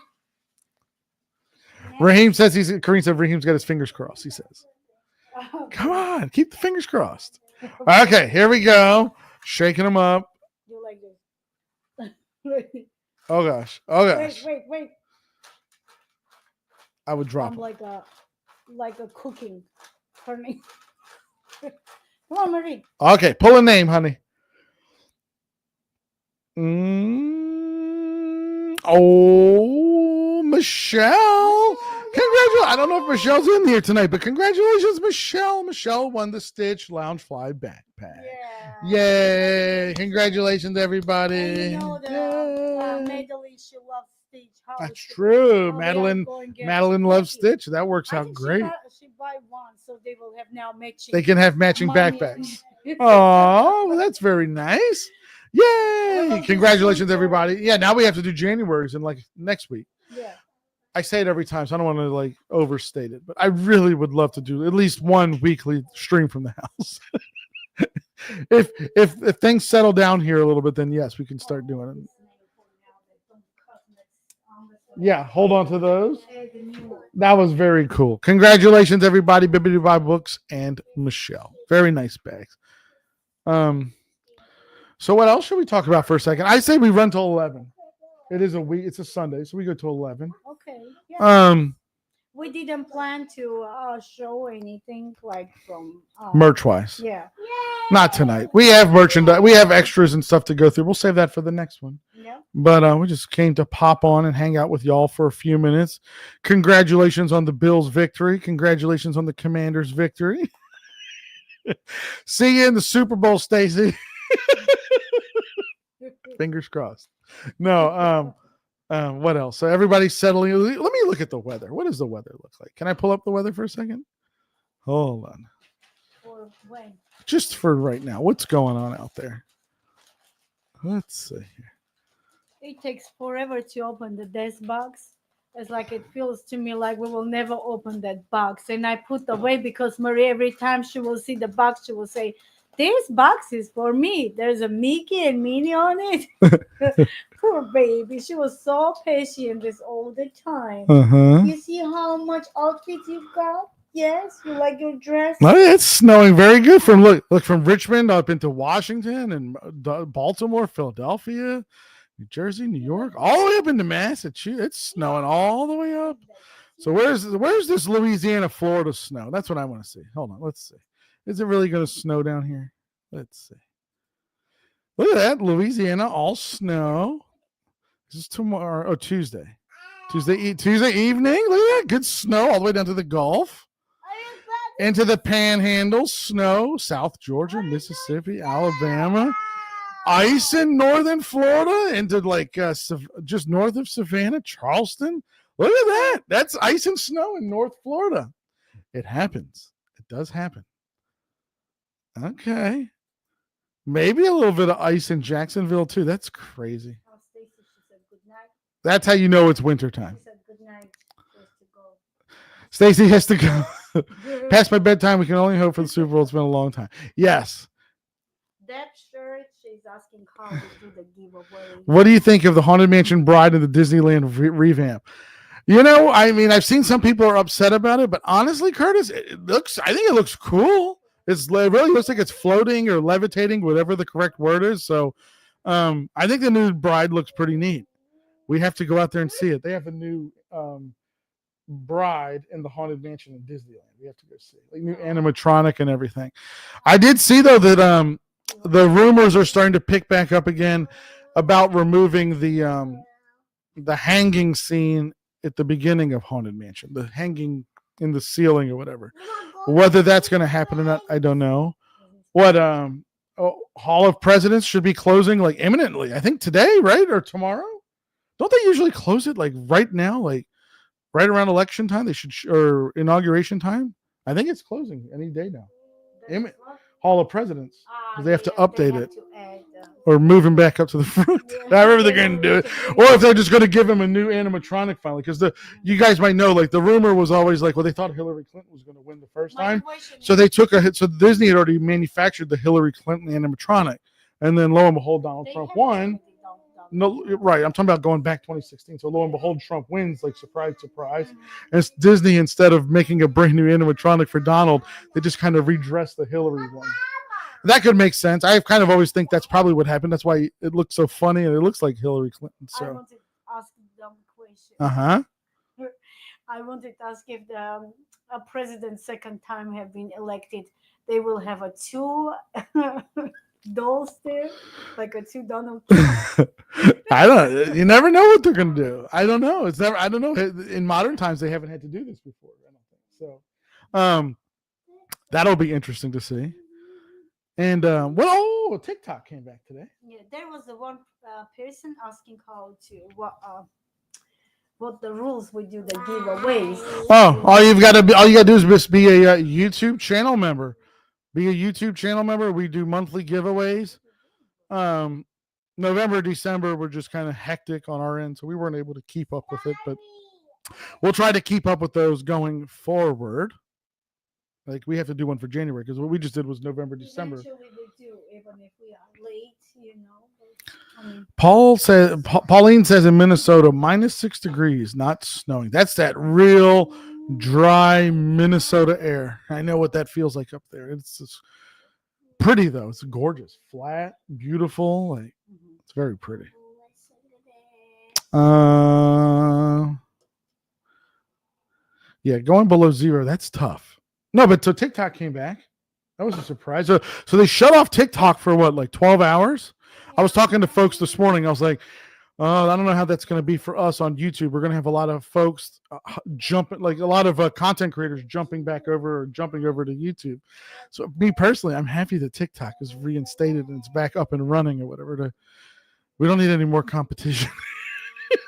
Raheem says Kareem said Raheem's got his fingers crossed. He says, Oh, "Come on, keep the fingers crossed." Okay, here we go. Shaking them up. You like this? wait, Oh gosh. Oh gosh. wait. I would drop I'm them. like a cooking. Turning. Come on, Marie. Okay, pull a name, honey. Oh, Michelle. Congratulations. I don't know if Michelle's in here tonight, but congratulations, Michelle. Michelle won the Stitch Loungefly backpack. Yeah. Yay. Congratulations, everybody. And you know Yay. Madeline, she loves Stitch. How That's she- true. how they Madeline are going to get Madeline loves lucky. Stitch. That works I out think great. She buy one, so they will have now matching. They can have matching money. backpacks. Oh, well, that's very nice. Yay. about Congratulations, this one? everybody. Yeah, now we have to do January's and like next week. Yeah. I say it every time, so I don't want to like overstate it, but I really would love to do at least one weekly stream from the house. if things settle down here a little bit, then yes, we can start doing it. Yeah, hold on to those. That was very cool. Congratulations, everybody, Bibbidi Bob Books and Michelle. Very nice bags. So what else should we talk about for a second? I say we run till 11. It is a week. It's a Sunday, so we go till 11. Okay. Yeah. We We didn't plan to show anything like from merch wise, Yeah. not tonight. We have merchandise. We have extras and stuff to go through. We'll save that for the next one. Yeah. But we just came to pop on and hang out with y'all for a few minutes. Congratulations on the Bills' victory. Congratulations on the Commanders' victory. See you in the Super Bowl, Stacy. Fingers crossed. No, what else? So everybody's settling. Let me look at the weather. What does the weather look like? Can I pull up the weather for a second? Hold on. Or when? Just for right now. What's going on out there? Let's see here. It takes forever to open the desk box. It's like it feels to me like we will never open that box. And I put away because Marie, every time she will see the box, she will say, "This box is for me. There's a Mickey and Minnie on it." Poor baby. She was so patient this all the time. Uh-huh. You see how much outfits you've got? Yes, you like your dress? No, it's snowing very good from look from Richmond up into Washington and Baltimore, Philadelphia, New Jersey, New York, all the way up into Massachusetts. It's snowing all the way up. So where's this Louisiana, Florida snow? That's what I want to see. Hold on, let's see. Is it really going to snow down here? Let's see. Look at that, Louisiana, all snow. This is tomorrow. Oh, Tuesday. Tuesday evening. Look at that, good snow all the way down to the Gulf. Into the Panhandle, snow, South Georgia, Mississippi, Alabama, ice in northern Florida, into like just north of Savannah, Charleston. Look at that. That's ice and snow in North Florida. It happens. It does happen. Okay. Maybe a little bit of ice in Jacksonville too. That's crazy. Oh, Stacy, she said good night. That's how you know it's wintertime. She said good night. She has to go. Stacy has to go. Past my bedtime. We can only hope for the Super Bowl. It's been a long time. Yes. That shirt, she's asking how to do the giveaway. What do you think of the Haunted Mansion Bride and the Disneyland revamp? You know, I mean, I've seen some people are upset about it, but honestly, Curtis, I think it looks cool. It really looks like it's floating or levitating, whatever the correct word is. So I think the new bride looks pretty neat. We have to go out there and see it. They have a new bride in the Haunted Mansion in Disneyland. We have to go see it. Like new animatronic and everything. I did see, though, that the rumors are starting to pick back up again about removing the hanging scene at the beginning of Haunted Mansion, the hanging in the ceiling or whatever. Whether that's going to happen or not, I don't know. What Hall of Presidents should be closing like imminently. I think today, right? Or tomorrow? Don't they usually close it like right now, like right around election time? They should or inauguration time. I think it's closing any day now. Hall of Presidents. Ah, They have to update it. to add, Or move him back up to the front. yeah. However they're going to do it. Or if they're just going to give him a new animatronic finally. Because you guys might know, like the rumor was always like, well, they thought Hillary Clinton was going to win the first My time. question So is- they took a hit. So Disney had already manufactured the Hillary Clinton animatronic. And then lo and behold, Donald they Trump have won. already done. No, right. I'm talking about going back 2016. So lo and behold, Trump wins, like surprise, surprise. Mhm. And it's Disney, instead of making a brand new animatronic for Donald, they just kind of redressed the Hillary one. That could make sense. I kind of always think that's probably what happened. That's why it looks so funny and it looks like Hillary Clinton. I So, wanted to ask a dumb question. uh-huh. I wanted to ask if the a president second time have been elected, they will have a two dolls there, like a two Donald Trump. I don't. You never know what they're gonna do. I don't know. It's never. I don't know. In modern times, they haven't had to do this before. I don't think so. That'll be interesting to see. And TikTok came back today. Yeah, there was the one person asking how to what the rules we do the giveaways. Oh, all you got to do is just be a YouTube channel member. Be a YouTube channel member. We do monthly giveaways. November, December were just kind of hectic on our end, so we weren't able to keep up with it. But we'll try to keep up with those going forward. Like we have to do one for January because what we just did was November, December. Eventually we do, even if we are late, you know. I mean, Pauline says in Minnesota, -6 degrees, not snowing. That's that real dry Minnesota air. I know what that feels like up there. It's just pretty though. It's gorgeous, flat, beautiful. Like it's very pretty. Yeah, going below zero, that's tough. No, but so TikTok came back. That was a surprise. So they shut off TikTok for what, like 12 hours? I was talking to folks this morning. I was like, I don't know how that's going to be for us on YouTube. We're going to have a lot of folks jumping, like a lot of content creators jumping over to YouTube. So me personally, I'm happy that TikTok is reinstated and it's back up and running or whatever. We don't need any more competition.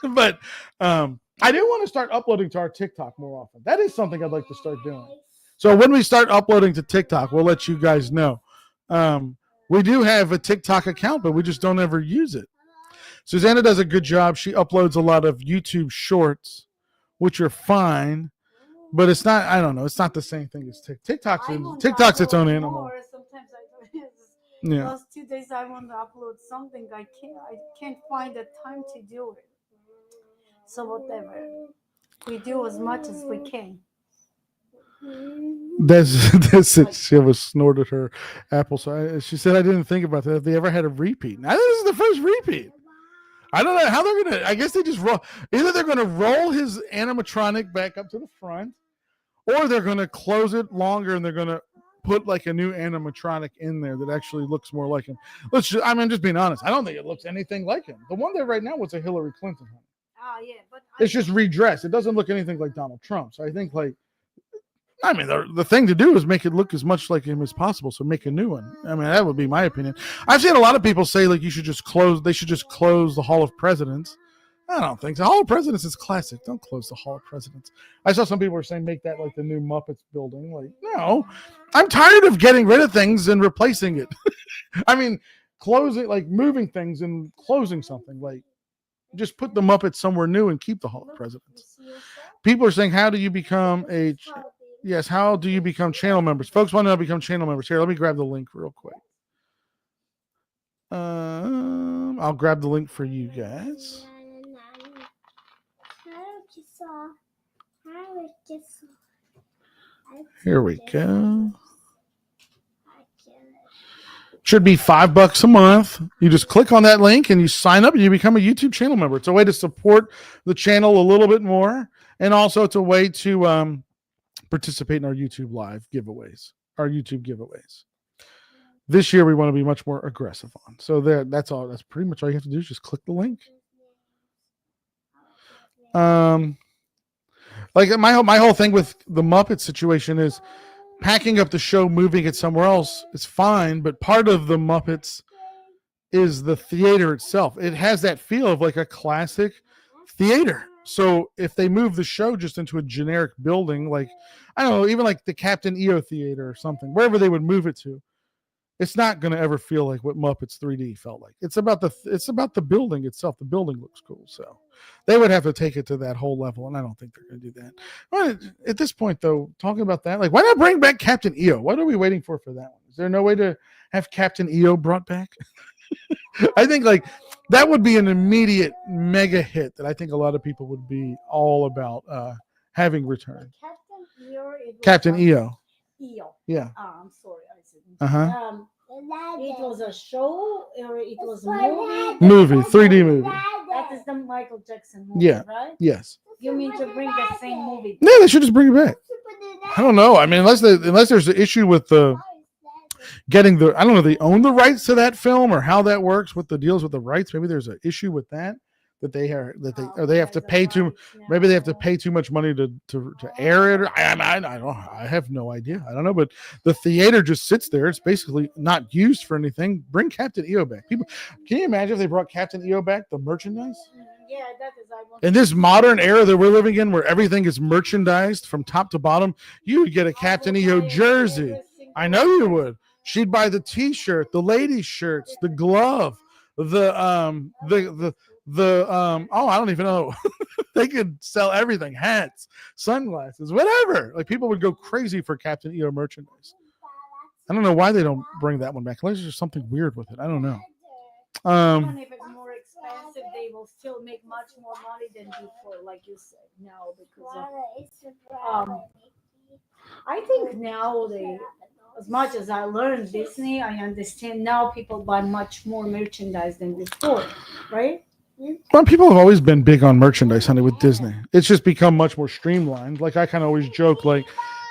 But I do want to start uploading to our TikTok more often. That is something I'd like to start doing. So when we start uploading to TikTok, we'll let you guys know. We do have a TikTok account, but we just don't ever use it. Susanna does a good job. She uploads a lot of YouTube shorts, which are fine, but it's not, I don't know, it's not the same thing as TikTok. TikTok's its own animal. Sometimes Yeah. last 2 days I want to upload something. I can't find the time to do it. So whatever. We do as much as we can. That's it. She was snorted her apple. So she said, I didn't think about that. If they ever had a repeat. Now this is the first repeat. I don't know how they're going to, I guess they just roll. Either they're going to roll his animatronic back up to the front, or they're going to close it longer and they're going to put like a new animatronic in there that actually looks more like him. Just being honest. I don't think it looks anything like him. The one there right now was a Hillary Clinton one. Yeah, but It's just redressed. It doesn't look anything like Donald Trump. So I think the thing to do is make it look as much like him as possible. So make a new one. That would be my opinion. I've seen a lot of people say like they should just close the Hall of Presidents. I don't think so. Hall of Presidents is classic. Don't close the Hall of Presidents. I saw some people were saying make that like the new Muppets building. Like, no, I'm tired of getting rid of things and replacing it. Closing, like moving things and closing something. Like, just put the Muppets somewhere new and keep the Hall of Presidents. People are saying, how do you become how do you become channel members? Folks want to become channel members. Here, let me grab the link real quick. I'll grab the link for you guys. Here we go. Should be $5 a month. You just click on that link and you sign up and you become a YouTube channel member. It's a way to support the channel a little bit more. And also it's a way to participate in our YouTube live giveaways, our YouTube giveaways. This year we want to be much more aggressive on. So that's all. That's pretty much all you have to do is just click the link. Like my whole thing with the Muppet situation is packing up the show, moving it somewhere else is fine, but part of the Muppets is the theater itself. It has that feel of like a classic theater. So if they move the show just into a generic building, like, I don't know, even like the Captain EO Theater or something, wherever they would move it to, It's not going to ever feel like what Muppets 3D felt like. It's about the building itself. The building looks cool, so they would have to take it to that whole level, and I don't think they're going to do that. But at this point, though, talking about that, like, why not bring back Captain EO? What are we waiting for that one? Is there no way to have Captain EO brought back? I think like that would be an immediate mega hit that I think a lot of people would be all about having returned. Captain EO. EO. Yeah. I'm sorry. I said. Uh-huh. It was a show or it was a movie. Movie, 3D movie. That is the Michael Jackson movie, Yeah. right? Yes. You mean to bring the same movie? No, they should just bring it back. I don't know. I mean, unless there's an issue with the getting the, I don't know, if they own the rights to that film or how that works with the deals with the rights. Maybe there's an issue with that they have to pay too. Maybe they have to pay too much money to air it. I have no idea. I don't know. But the theater just sits there. It's basically not used for anything. Bring Captain EO back. People, can you imagine if they brought Captain EO back? The merchandise. Yeah, that is. In this modern era that we're living in, where everything is merchandised from top to bottom, you would get a Captain EO jersey. I know you would. She'd buy the T-shirt, the ladies' shirts, the glove, I don't even know. They could sell everything, hats, sunglasses, whatever. Like, people would go crazy for Captain EO merchandise. I don't know why they don't bring that one back. Unless there's something weird with it. I don't know. Even if it's more expensive, they will still make much more money than before, like you said. Now, because I think now as much as I learned Disney, I understand now people buy much more merchandise than before, right? Well, people have always been big on merchandise, honey, with Disney. It's just become much more streamlined. Like, I kind of always joke, like,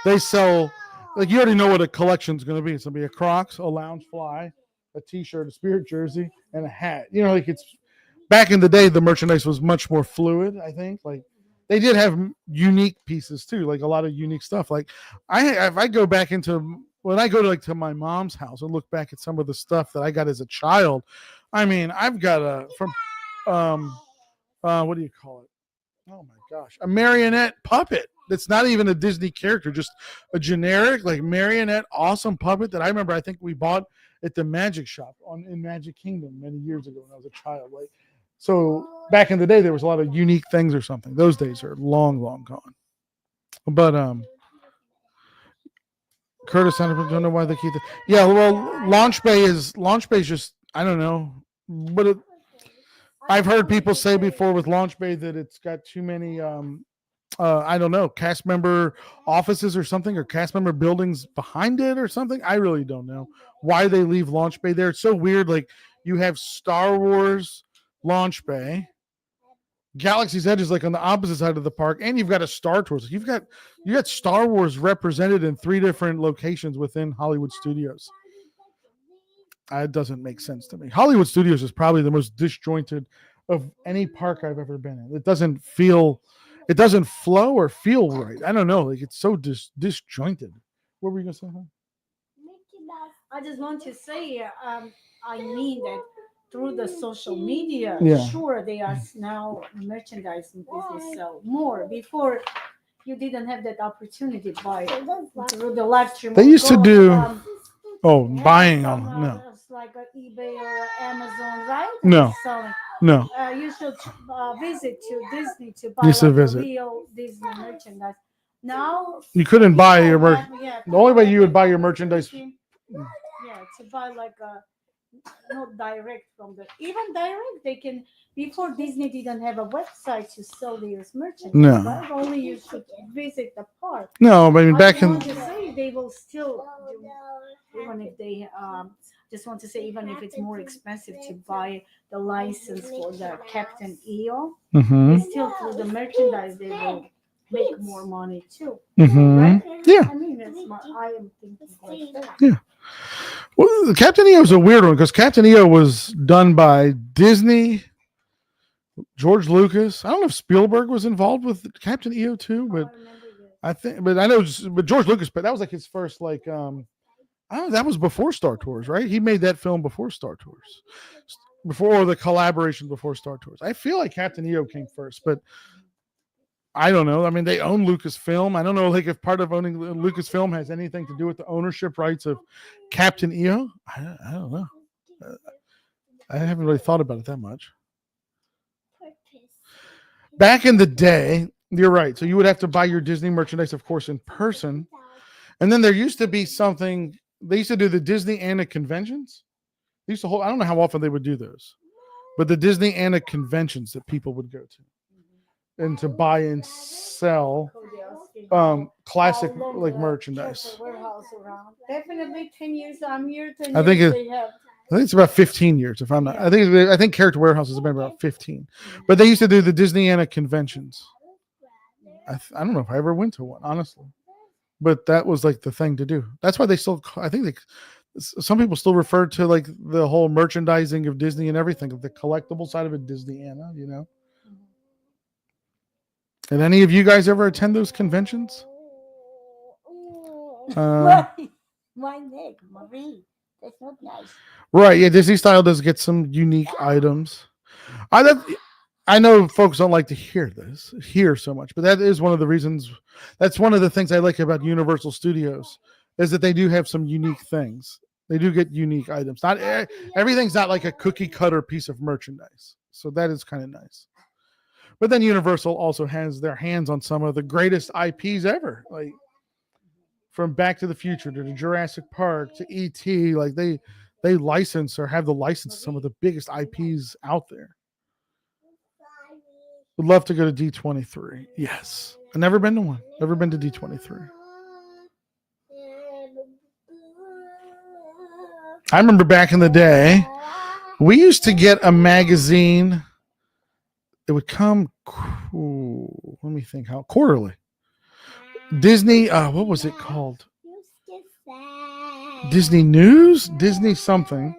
they sell, like, you already know what a collection's going to be. It's going to be a Crocs, a Lounge Fly, a T-shirt, a Spirit jersey, and a hat. You know, like, it's back in the day, the merchandise was much more fluid, I think. Like, they did have unique pieces too, like a lot of unique stuff. Like, if I go back into, when I go to my mom's house and look back at some of the stuff that I got as a child, I mean, I've got what do you call it? Oh my gosh, a marionette puppet. That's not even a Disney character, just a generic like marionette awesome puppet that I remember. I think we bought at the Magic Shop in Magic Kingdom many years ago when I was a child. Like, so back in the day, there was a lot of unique things or something. Those days are long, long gone. But Curtis, I don't know why they keep it. Yeah, well, Launch Bay is just, I don't know, but I've heard people say before with Launch Bay that it's got too many, I don't know, cast member offices or something, or cast member buildings behind it or something. I really don't know why they leave Launch Bay there. It's so weird. Like, you have Star Wars Launch Bay, Galaxy's Edge is like on the opposite side of the park, and you've got a Star Tours. You got Star Wars represented in 3 different locations within Hollywood Studios. It doesn't make sense to me. Hollywood Studios is probably the most disjointed of any park I've ever been in. It doesn't flow or feel right. I don't know. Like, it's so disjointed. What were you gonna say? Huh? I just want to say, I mean that through the social media, sure, they are now merchandising business sell more. Before, you didn't have that opportunity to buy through the live stream. They used to do buying on no. It's like eBay or Amazon, right? No. Selling. No. You should visit to Disney to buy real Disney merchandise. Now you couldn't buy your merchandise. The only way you would buy your merchandise. To buy like not direct from even direct they can. Before, Disney didn't have a website to sell their merchandise. No. Right? Only you should visit the park. No, I mean, back in. To say they will still do, even if they just want to say, even if it's more expensive to buy the license for the Captain EO, they still through the merchandise they will make more money too. Right? Yeah. I mean, I am thinking like that. Yeah. Well, Captain EO is a weird one because Captain EO was done by Disney, George Lucas. I don't know if Spielberg was involved with Captain EO too, but I know George Lucas, but that was like his first I don't know, that was before Star Tours, right? He made that film before Star Tours, before the collaboration before Star Tours. I feel like Captain EO came first, but I don't know. I mean, they own Lucasfilm. I don't know, like if part of owning Lucasfilm has anything to do with the ownership rights of Captain EO. I don't know. I haven't really thought about it that much. Back in the day, you're right. So you would have to buy your Disney merchandise, of course, in person. And then there used to be something. They used to do the Disney Anna conventions. They used to hold. I don't know how often they would do those, but the Disney Anna conventions that people would go to and to buy and sell classic like merchandise. Warehouse around. Definitely 10 years. I'm here 10 I think years. I think it's about 15 years. If I'm not, I think Character Warehouse has been about 15. But they used to do the Disney Anna conventions. I don't know if I ever went to one, honestly. But that was like the thing to do. That's why they still. I think some people still refer to like the whole merchandising of Disney and everything, the collectible side of it, Disney Anna. You know. Did any of you guys ever attend those conventions? Why Nick, Marie? That's not nice. Right. Yeah. Disney Style does get some unique items. I know folks don't like to hear so much, but that is one of the reasons. That's one of the things I like about Universal Studios is that they do have some unique things. They do get unique items. Not everything's not like a cookie cutter piece of merchandise. So that is kind of nice. But then Universal also has their hands on some of the greatest IPs ever, like from Back to the Future to the Jurassic Park to E.T. Like they license or have the license to some of the biggest IPs out there. Would love to go to D23. Yes. I've never been to one. Never been to D23. I remember back in the day, we used to get a magazine. It would come, let me think how, quarterly. Disney, what was it called? Disney News? Disney something.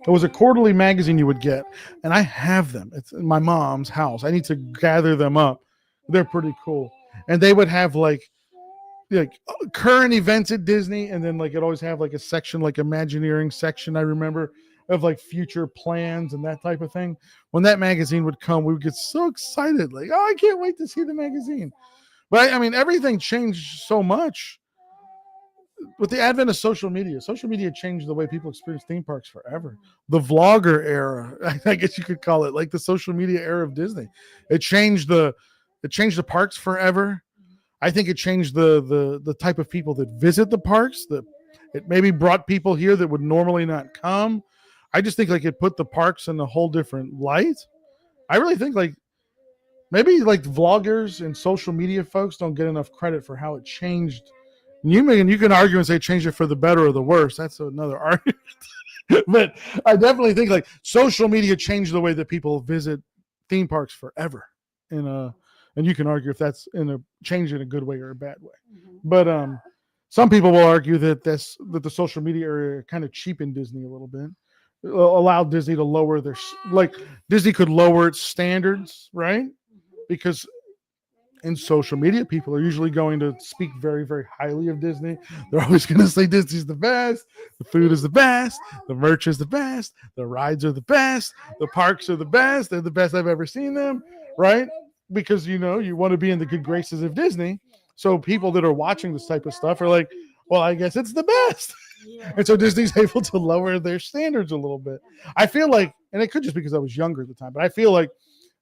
It was a quarterly magazine you would get, and I have them. It's in my mom's house. I need to gather them up. They're pretty cool. And they would have like current events at Disney, and then like it always have like a section, like Imagineering section, I remember, of like future plans and that type of thing. When that magazine would come, we would get so excited, like, oh, I can't wait to see the magazine. But I mean, everything changed so much. With the advent of social media changed the way people experience theme parks forever. The vlogger era, I guess you could call it, like the social media era of Disney. It changed the parks forever. I think it changed the type of people that visit the parks. It maybe brought people here that would normally not come. I just think like it put the parks in a whole different light. I really think like maybe like vloggers and social media folks don't get enough credit for how it changed. You can argue and say change it for the better or the worse. That's another argument. But I definitely think like social media changed the way that people visit theme parks forever. And you can argue if that's change in a good way or a bad way. Mm-hmm. But some people will argue that the social media area kind of cheapened Disney a little bit, allowed Disney to lower Disney could lower its standards, right? Because in social media, people are usually going to speak very, very highly of Disney. They're always going to say Disney's the best, the food is the best, the merch is the best, the rides are the best, the parks are the best, they're the best I've ever seen them, right? Because, you want to be in the good graces of Disney. So people that are watching this type of stuff are like, well, I guess it's the best. And so Disney's able to lower their standards a little bit. I feel like, and it could just be because I was younger at the time, but I feel like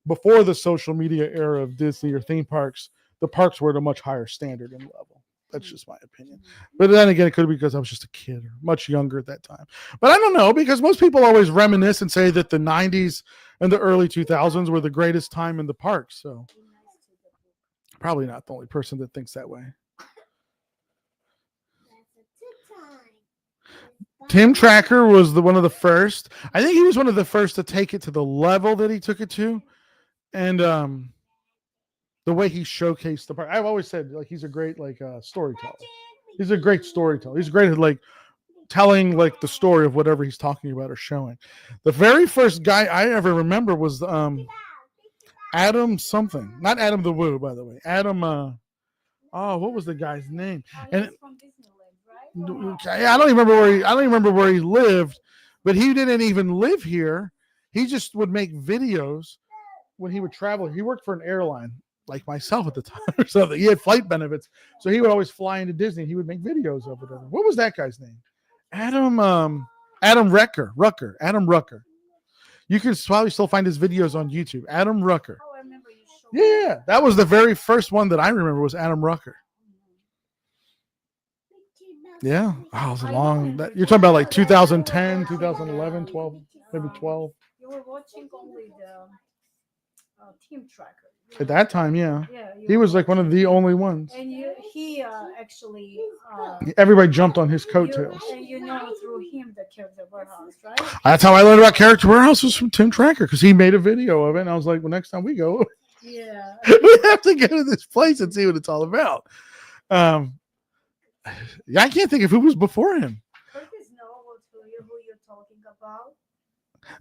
before the social media era of Disney or theme parks, the parks were at a much higher standard and level. That's just my opinion. But then again, it could be because I was just a kid or much younger at that time. But I don't know, because most people always reminisce and say that the 90s and the early 2000s were the greatest time in the parks. So probably not the only person that thinks that way. Tim Tracker was one of the first. I think he was one of the first to take it to the level that he took it to. And the way he showcased the park. I've always said like he's a great storyteller. He's a great storyteller. He's great at like telling like the story of whatever he's talking about or showing. The very first guy I ever remember was Adam something. Not Adam the Woo, by the way. Adam what was the guy's name? And I don't even remember where he lived, but he didn't even live here. He just would make videos when he would travel. He worked for an airline, like myself at the time or something. He had flight benefits, so he would always fly into Disney. He would make videos of it. What was that guy's name? Adam Rucker. You can probably still find his videos on YouTube. Adam Rucker. Oh, I remember you showed me. Yeah, that was the very first one that I remember was Adam Rucker. Yeah. Oh, it was a long. You're talking about like 2010, 2011, 12, maybe 12. You were watching only the Team Tracker. At that time, yeah. Yeah. He was like one of the only ones. And he actually. Everybody jumped on his coattails. And through him the Character Warehouse, right? That's how I learned about Character Warehouse was from Tim Tracker because he made a video of it. And I was like, well, next time we go, Yeah. we have to go to this place and see what it's all about. I can't think of who was before him. Curtis Noah will tell you who you're talking about.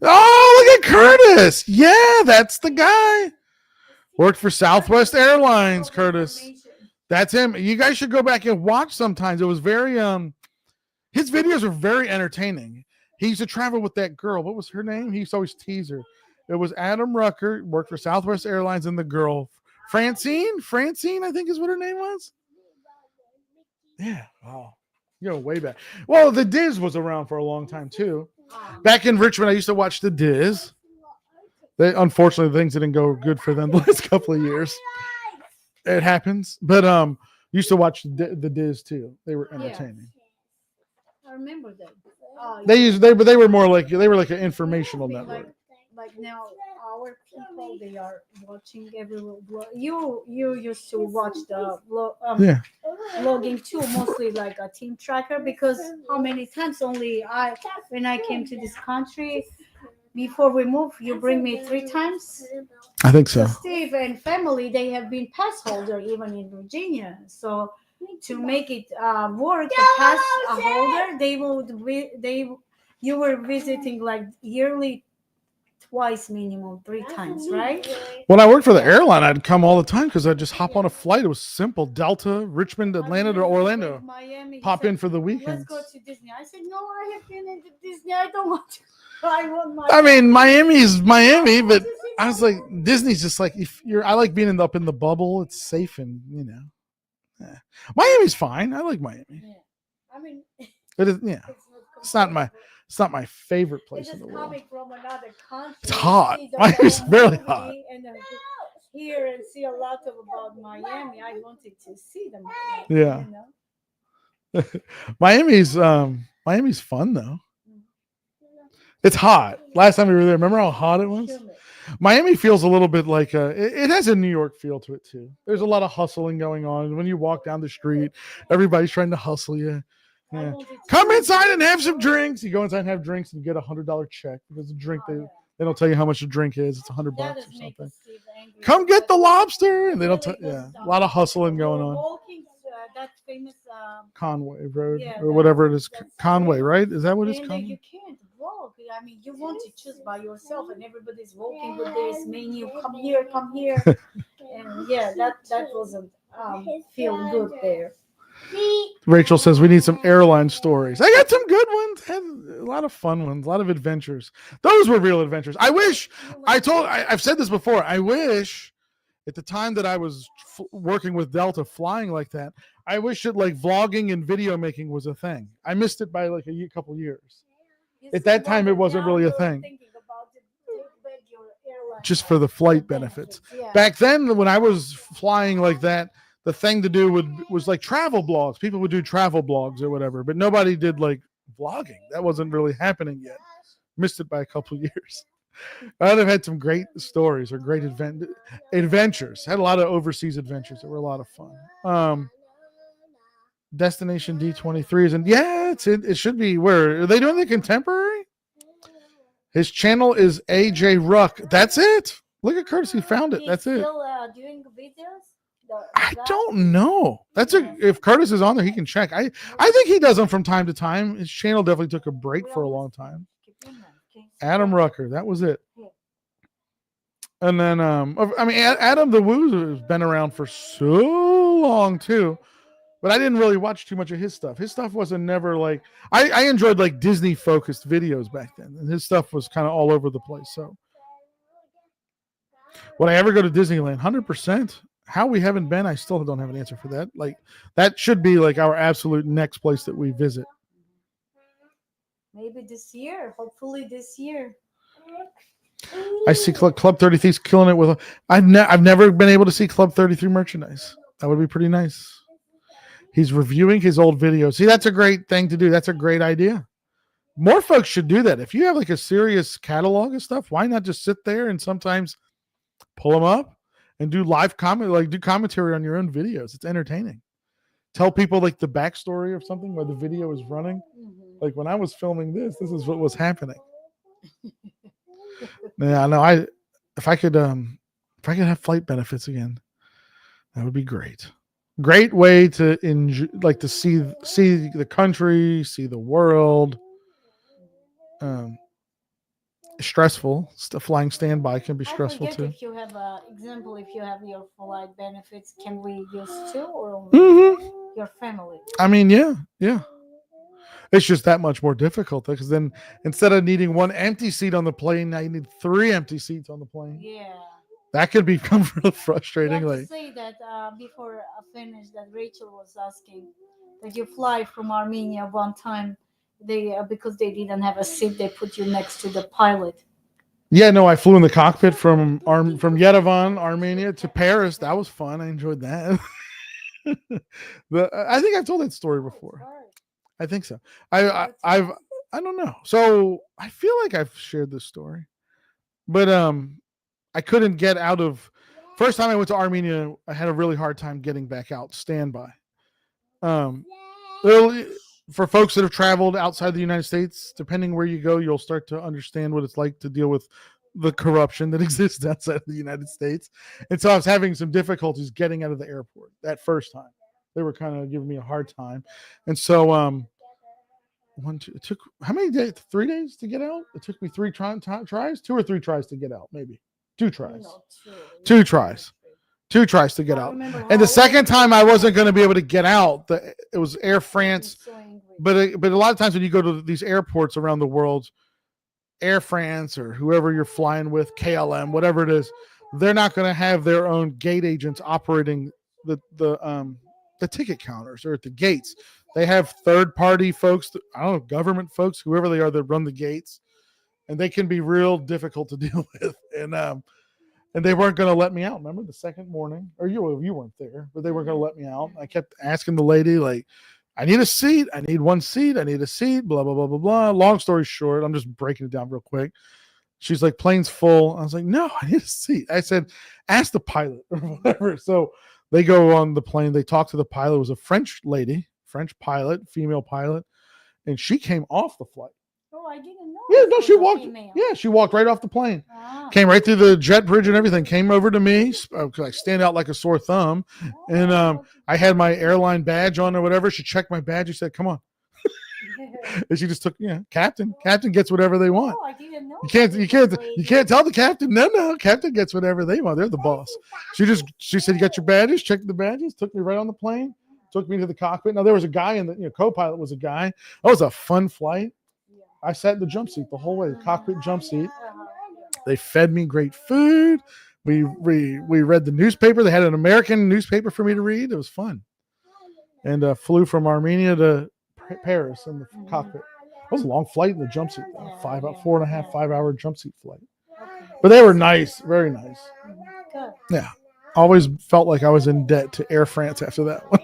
Oh, look at Curtis. Yeah, that's the guy. Worked for Southwest Airlines, Curtis. That's him. You guys should go back and watch sometimes. It was very his videos are very entertaining. He used to travel with that girl. What was her name? He used to always tease her. It was Adam Rucker, worked for Southwest Airlines, and the girl Francine, I think is what her name was. Yeah. Wow. You go way back. Well, the Diz was around for a long time too. Back in Richmond, I used to watch the Diz. Unfortunately, things didn't go good for them the last couple of years. It happens. But used to watch the Diz too. They were entertaining. I remember that. They were more like they were like an informational network. Like now, our people they are watching every. You used to watch the vlogging too, mostly like a Team Tracker because how many times only when I came to this country. Before we move, you bring me 3 times. I think so. Steve and family, they have been pass holder even in Virginia. So to make it work, the pass holder, you were visiting like yearly, twice minimum, 3 times, right? When I worked for the airline, I'd come all the time because I'd just hop on a flight. It was simple: Delta, Richmond, Atlanta, to Orlando. Miami. Pop in for the weekend. Let's go to Disney. I said, no, I have been into Disney. I don't want to. I mean, Miami's Miami, but I was like, Disney's just like I like being up in the bubble. It's safe and Miami's fine. I like Miami. Yeah. I mean, it is. Yeah, it's not my favorite place in the world. Coming from another country, it's hot. Miami's barely hot. And hear and see a lot about Miami. I wanted to see them. Yeah. Miami's fun though. It's hot. Last time we were there, remember how hot it was? Miami feels a little bit like it has a New York feel to it too. There's a lot of hustling going on. When you walk down the street, everybody's trying to hustle you. Yeah. Come inside and have some drinks. You go inside and have drinks and get $100 check because the drink they don't tell you how much the drink is. It's $100 or something. Come get the lobster, and they don't. A lot of hustling going on. That famous Conway Road or whatever it is. Conway, right? Is that what it's called? You can't walk. I mean, you want to choose by yourself, and everybody's walking with this menu. Come here. And that wasn't feel good there. Rachel says we need some airline stories. I got some good ones. Had a lot of fun ones, a lot of adventures. Those were real adventures. I've said this before. I wish at the time that I was working with Delta flying like that, I wish that like vlogging and video making was a thing. I missed it by like a couple years. At that time, it wasn't really a thing. Just for the flight benefits. Yeah. Back then, when I was flying like that, the thing to do was like travel blogs. People would do travel blogs or whatever, but nobody did like vlogging. That wasn't really happening yet. Missed it by a couple of years. I'd have had some great stories or great adventures. Had a lot of overseas adventures that were a lot of fun. Destination D23 is in. Yeah, it should be. Where are they doing the contemporary? His channel is AJ Ruck. That's it. Look at Curtis. He found it. That's it. Still doing videos? I don't know. If Curtis is on there, he can check. I think he does them from time to time. His channel definitely took a break for a long time. Adam Rucker, that was it. And then Adam the Woo has been around for so long too. But I didn't really watch too much of his stuff. His stuff wasn't never like I enjoyed like Disney focused videos back then. And his stuff was kind of all over the place. So would I ever go to Disneyland? 100%. how we haven't been, I still don't have an answer for that. Like that should be like our absolute next place that we visit. Maybe this year. Hopefully this year. I see Club 33's killing it with. I've never been able to see Club 33 merchandise. That would be pretty nice. He's reviewing his old videos. See, that's a great thing to do. That's a great idea. More folks should do that. If you have like a serious catalog of stuff, why not just sit there and sometimes pull them up and do live comment, like do commentary on your own videos? It's entertaining. Tell people like the backstory of something where the video is running. Like when I was filming this is what was happening. Yeah, no, if I could have flight benefits again, that would be great. Great way to enjoy, like to see the country, see the world. Stressful. Flying standby can be stressful too. If you have example, if you have your flight benefits, can we use two or only your family? I mean, yeah. It's just that much more difficult because then instead of needing one empty seat on the plane, now you need 3 empty seats on the plane. Yeah. That could become really frustrating. You have like to say that before I finished, that Rachel was asking that you fly from Armenia one time. They because they didn't have a seat, they put you next to the pilot. Yeah, no, I flew in the cockpit from Yerevan, Armenia to Paris. That was fun. I enjoyed that. I think I've told that story before. I think so. I don't know. So I feel like I've shared this story, but I couldn't get out of. First time I went to Armenia, I had a really hard time getting back out. Standby. For folks that have traveled outside the United States, depending where you go, you'll start to understand what it's like to deal with the corruption that exists outside of the United States. And so I was having some difficulties getting out of the airport that first time. They were kind of giving me a hard time. And so it took how many days? 3 days to get out? It took me 3 tries, 2 or 3 tries to get out, maybe. 2 tries. No, 2 tries. 2 tries to get out. And the second time I wasn't going to be able to get out. It was Air France. But a lot of times when you go to these airports around the world, Air France or whoever you're flying with, KLM, whatever it is, they're not going to have their own gate agents operating the ticket counters or at the gates. They have third-party folks, government folks, whoever they are that run the gates, and they can be real difficult to deal with. And they weren't going to let me out. Remember the second morning, or you weren't there, but they weren't going to let me out. I kept asking the lady, like, I need a seat. I need 1 seat. I need a seat, blah, blah, blah, blah, blah. Long story short, I'm just breaking it down real quick. She's like, plane's full. I was like, no, I need a seat. I said, ask the pilot or whatever. So they go on the plane. They talk to the pilot. It was a French lady, French pilot, female pilot. And she came off the flight. Oh, I didn't know. Yeah, no, she walked. Yeah, she walked right off the plane. Came right through the jet bridge and everything. Came over to me because I stand out like a sore thumb. And I had my airline badge on or whatever. She checked my badge. She said, "Come on." And she just took, captain. Captain gets whatever they want. Oh, I didn't know. You can't tell the captain. No, captain gets whatever they want. They're the boss. She said, "You got your badges?" Checked the badges. Took me right on the plane. Took me to the cockpit. Now there was a guy in the co-pilot was a guy. That was a fun flight. I sat in the jump seat the whole way, the cockpit jump seat. They fed me great food. We read the newspaper. They had an American newspaper for me to read. It was fun. And flew from Armenia to Paris in the cockpit. It was a long flight in the jump seat. 4.5, 5 hour jump seat flight. But they were nice, very nice. Yeah. Always felt like I was in debt to Air France after that one.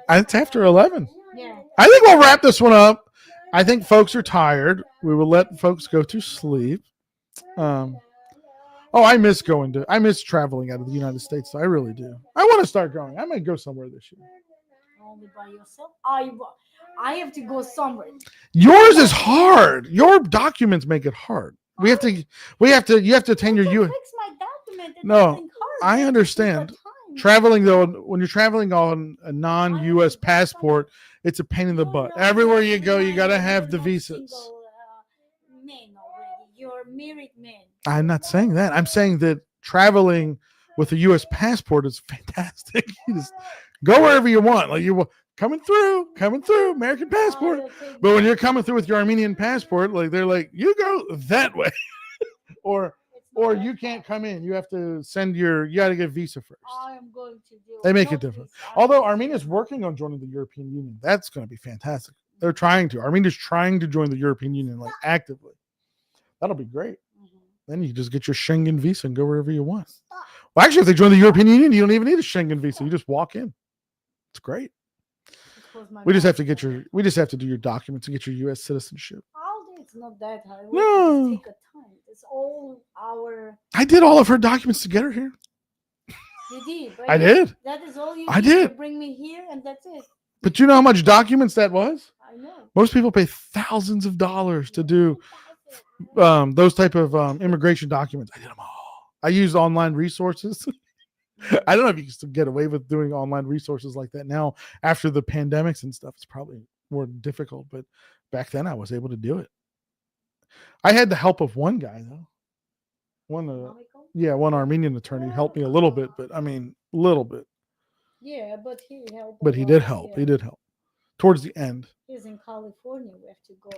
It's after 11. Yeah. I think we'll wrap this one up. I think folks are tired. We will let folks go to sleep. I miss traveling out of the United States. I really do. I want to start going. I might go somewhere this year. Only by yourself? I have to go somewhere. Yours is hard. Your documents make it hard. You have to attain your U.S. Fix my document. No, I understand. Traveling though, when you're traveling on a non-U.S. passport, it's a pain in the butt. Everywhere you go, you got to have the visas. Men already. You're married men. I'm not saying that. I'm saying that traveling with a U.S. passport is fantastic. You just go wherever you want. Like you coming through, American passport. But when you're coming through with your Armenian passport, like they're like, you go that way, or it's or you can't come in. You have to you got to get a visa first. I am going to do. They make no it different. visa. Although Armenia's working on joining the European Union. That's going to be fantastic. They're trying to. Armenia's trying to join the European Union like actively. That'll be great. Mhm. Then you just get your Schengen visa and go wherever you want. Well, actually, if they join the European Union, you don't even need a Schengen visa. You just walk in. It's great. Because my We just mom have to get said- we just have to do your documents to get your U.S. citizenship. Oh, it's not that hard. No. Just take a time. It's all our. I did all of her documents to get her here. You did. I did. That is all you. I did. You did. bring me here, and that's it. But you know how much documents that was? I know. Most people pay thousands of dollars to do those type of immigration documents. I did them all. I used online resources. I don't know if you can still get away with doing online resources like that now after the pandemics and stuff. It's probably more difficult, but back then I was able to do it. I had the help of one guy though. One Armenian attorney helped me a little bit, but I mean, little bit. Yeah, but he helped. But he did help. Yeah. He did help towards the end. He's in California. We have to go.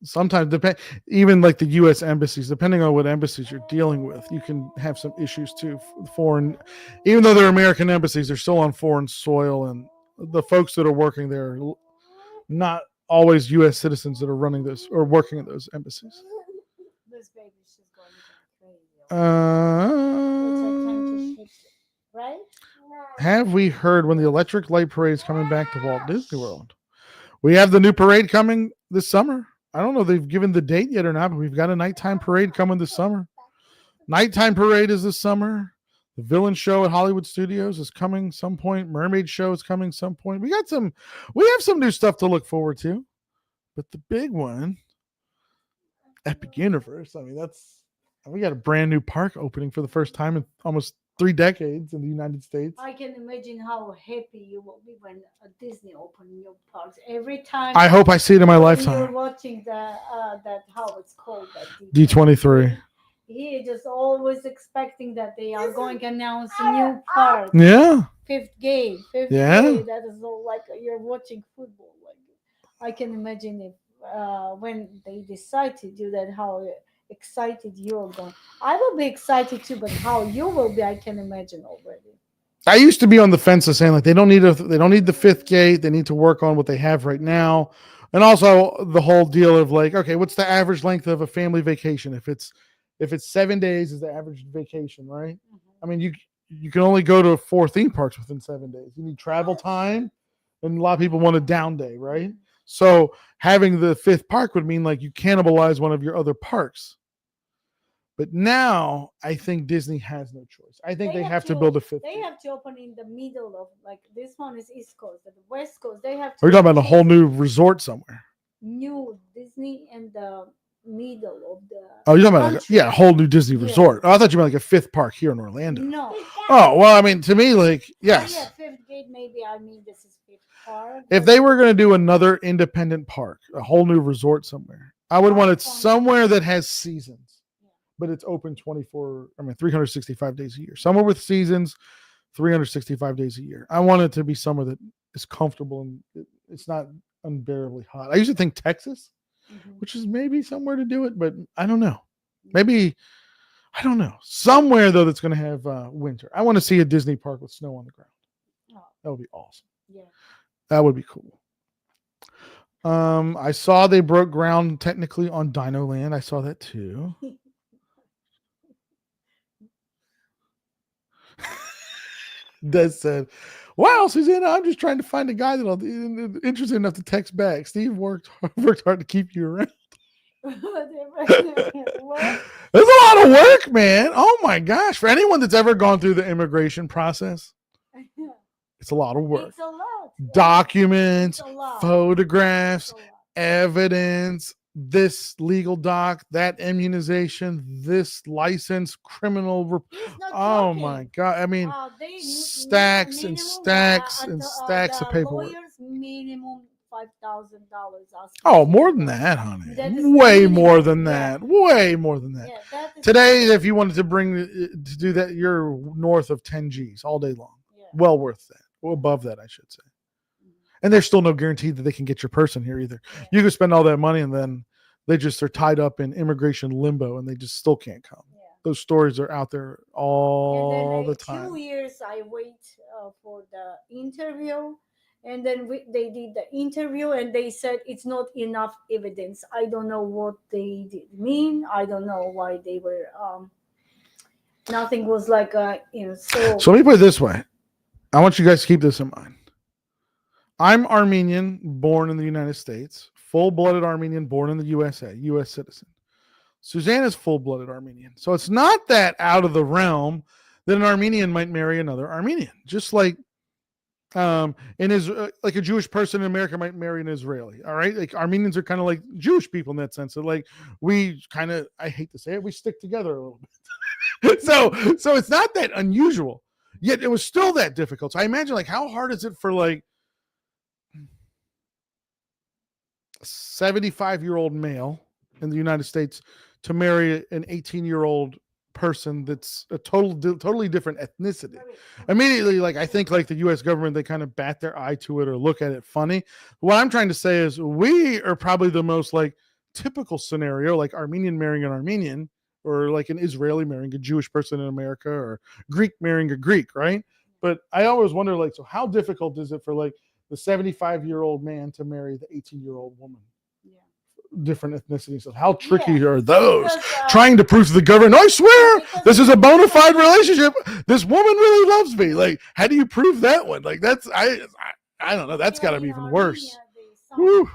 Sometimes depend, even like the U.S. embassies, depending on what embassies you're dealing with, you can have some issues too. Foreign, even though they're American embassies, they're still on foreign soil, and the folks that are working there are not always U.S. citizens that are running this or working at those embassies. This baby, she's going to go crazy. It's her time Uh, to shake it, right? have we heard when the Electric Light Parade is coming back to Walt Disney World? We have the new parade coming this summer. I don't know if they've given the date yet or not, but we've got a nighttime parade coming this summer. Nighttime parade is this summer. The Villain Show at Hollywood Studios is coming some point. Mermaid Show is coming some point. We have some new stuff to look forward to. But the big one, Epic Universe. I mean, we got a brand new park opening for the first time in almost 3 decades in the United States. I can imagine how happy you will be when Disney open new parks. Every time I hope I see it in my when lifetime. you're watching that how it's called that D23. He is just always expecting that they are going to announce a new park. Yeah. Fifth gate. Yeah. That is all like you're watching football. Like I can imagine if when they decide to do that, how excited you're going. I will be excited too, but how you will be, I can imagine already. I used to be on the fence of saying like they don't need the fifth gate. They need to work on what they have right now, and also the whole deal of like, okay, what's the average length of a family vacation? If it's 7 days is the average vacation, right? I mean, you can only go to 4 theme parks within 7 days. You need travel time, and a lot of people want a down day, right? So having the 5th park would mean like you cannibalize one of your other parks. But now I think Disney has no choice. I think they have to build a 5th. They have to open in the middle of like this one is East Coast, the West Coast. They have to. We're talking about a whole new resort somewhere. New Disney in the middle of the. Oh, you're talking about country. a whole new Disney Yeah. resort. Oh, I thought you meant like a 5th park here in Orlando. No. Oh, well, I mean, to me, like, yes. Yeah, Fifth Gate. Maybe I mean this is Fifth Park. If they were going to do another independent park, a whole new resort somewhere, I would want it somewhere that has seasons, but it's open 365 days a year. Somewhere with seasons, 365 days a year. I want it to be somewhere that is comfortable and it's not unbearably hot. I used to think Texas, which is maybe somewhere to do it, but I don't know. Maybe, I don't know. Somewhere, though, that's going to have winter. I want to see a Disney park with snow on the ground. Oh, That would be awesome. yeah. That would be cool. I saw they broke ground technically on Dino Land. I saw that too. Des said, "Wow, Susanna, I'm just trying to find a guy that'll be interested enough to text back. Steve worked hard to keep you around. What? There's a lot of work, man. Oh my gosh! For anyone that's ever gone through the immigration process, it's a lot of work. It's a lot. Documents, It's a lot. photographs, It's a lot. evidence, this legal doc, that immunization, this license, criminal. He's not Oh joking. my God. I mean, They need stacks and minimum, stacks and stacks of the paperwork. Lawyers minimum $5,000. Oh, more than that, honey. That is Way minimum. more than Yeah. that. Way more than that. Yeah, that is Today, if you wanted to to do that, you're north of 10 G's all day long. yeah. Well worth that. Well, above that, I should say. And there's still no guarantee that they can get your person here either. You could spend all that money and then They just are tied up in immigration limbo and they just still can't come. Yeah. Those stories are out there all And then the time. 2 years I wait for the interview, and then they did the interview and they said it's not enough evidence. I don't know what they did mean. I don't know why they were nothing was like So let me put it this way. I want you guys to keep this in mind. I'm Armenian, born in the United States, full-blooded Armenian, born in the USA, U.S. citizen. Susanna's full-blooded Armenian. So it's not that out of the realm that an Armenian might marry another Armenian. Just like like a Jewish person in America might marry an Israeli. All right. Like Armenians are kind of like Jewish people in that sense. So like we kind of, I hate to say it, we stick together a little bit. so it's not that unusual. Yet it was still that difficult. So I imagine like how hard is it for like 75-year-old male in the United States to marry an 18-year-old person that's a totally different ethnicity. Immediately, like I think like the U.S. government, they kind of bat their eye to it or look at it funny. What I'm trying to say is we are probably the most like typical scenario, like Armenian marrying an Armenian, or like an Israeli marrying a Jewish person in America, or Greek marrying a Greek, right? But I always wonder, like, so how difficult is it for like the 75-year-old man to marry the 18-year-old woman? Different ethnicities. So how tricky are those? Because, trying to prove to the government, I swear this is a bona fide relationship. This woman really loves me. Like, how do you prove that one? Like, that's I don't know. That's got to be even worse. Whew.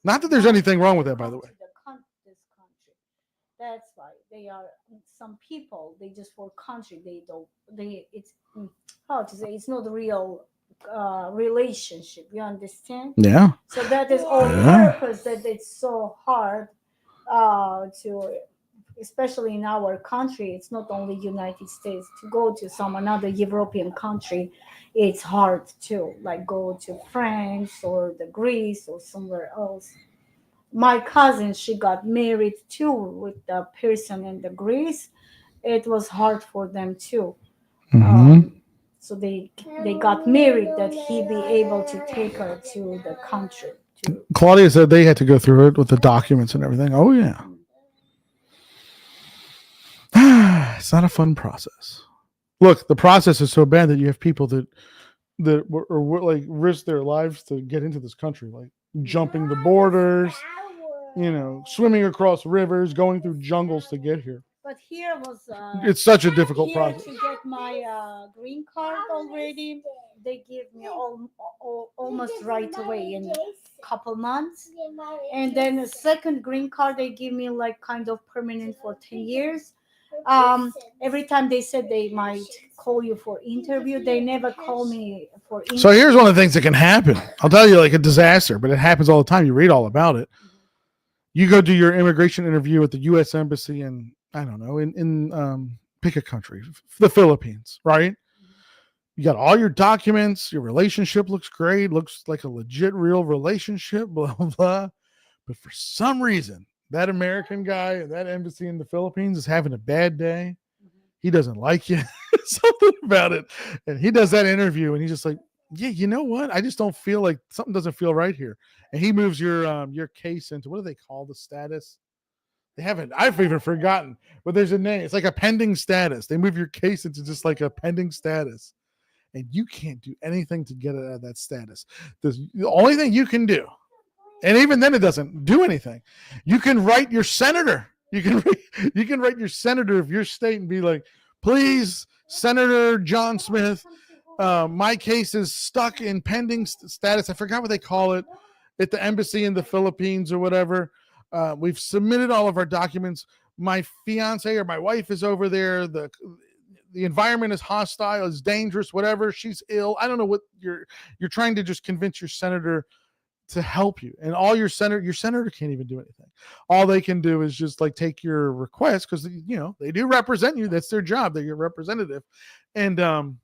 Not that there's anything wrong with that, by the way. This country. That's why they are some people. They just for country. They don't. It's how to say. It's not a real relationship. You understand? Yeah. So that is all purpose that it's so hard to, especially in our country. It's not only United States. To go to some another European country, it's hard too. Like go to France or the Greece or somewhere else. My cousin, she got married too with the person in the Greece. It was hard for them too. So they got married that he be able to take her to the country. Claudia said they had to go through it with the documents and everything. Oh yeah. It's not a fun process. Look, the process is so bad that you have people that like risk their lives to get into this country, like jumping the borders, swimming across rivers, going through jungles to get here. But here was it's such a difficult process. To get my green card already, they give me almost right away in a couple months, and then a second green card they give me like kind of permanent for 10 years. Every time they said they might call you for interview, they never call me for interview. So here's one of the things that can happen. I'll tell you, like a disaster, but it happens all the time. You read all about it. You go do your immigration interview at the U.S. Embassy in, I don't know, in pick a country, the Philippines, right? You got all your documents, your relationship looks great, looks like a legit real relationship, blah, blah. But for some reason, that American guy at that embassy in the Philippines is having a bad day. He doesn't like you, something about it. And he does that interview and he's just like, yeah, you know what? I just don't feel like something doesn't feel right here. And he moves your case into, what do they call the status? They haven't, I've even forgotten, but there's a name. It's like a pending status. They move your case into just like a pending status. And you can't do anything to get it out of that status. The only thing you can do, and even then it doesn't do anything, you can write your senator. You can write your senator of your state and be like, please, Senator John Smith, my case is stuck in pending status. I forgot what they call it at the embassy in the Philippines or whatever. We've submitted all of our documents. My fiance or my wife is over there. The environment is hostile, is dangerous, whatever. She's ill. I don't know what you're trying to just convince your senator to help you. And all your senator can't even do anything. All they can do is just like take your request because, they do represent you. That's their job. They're your representative. And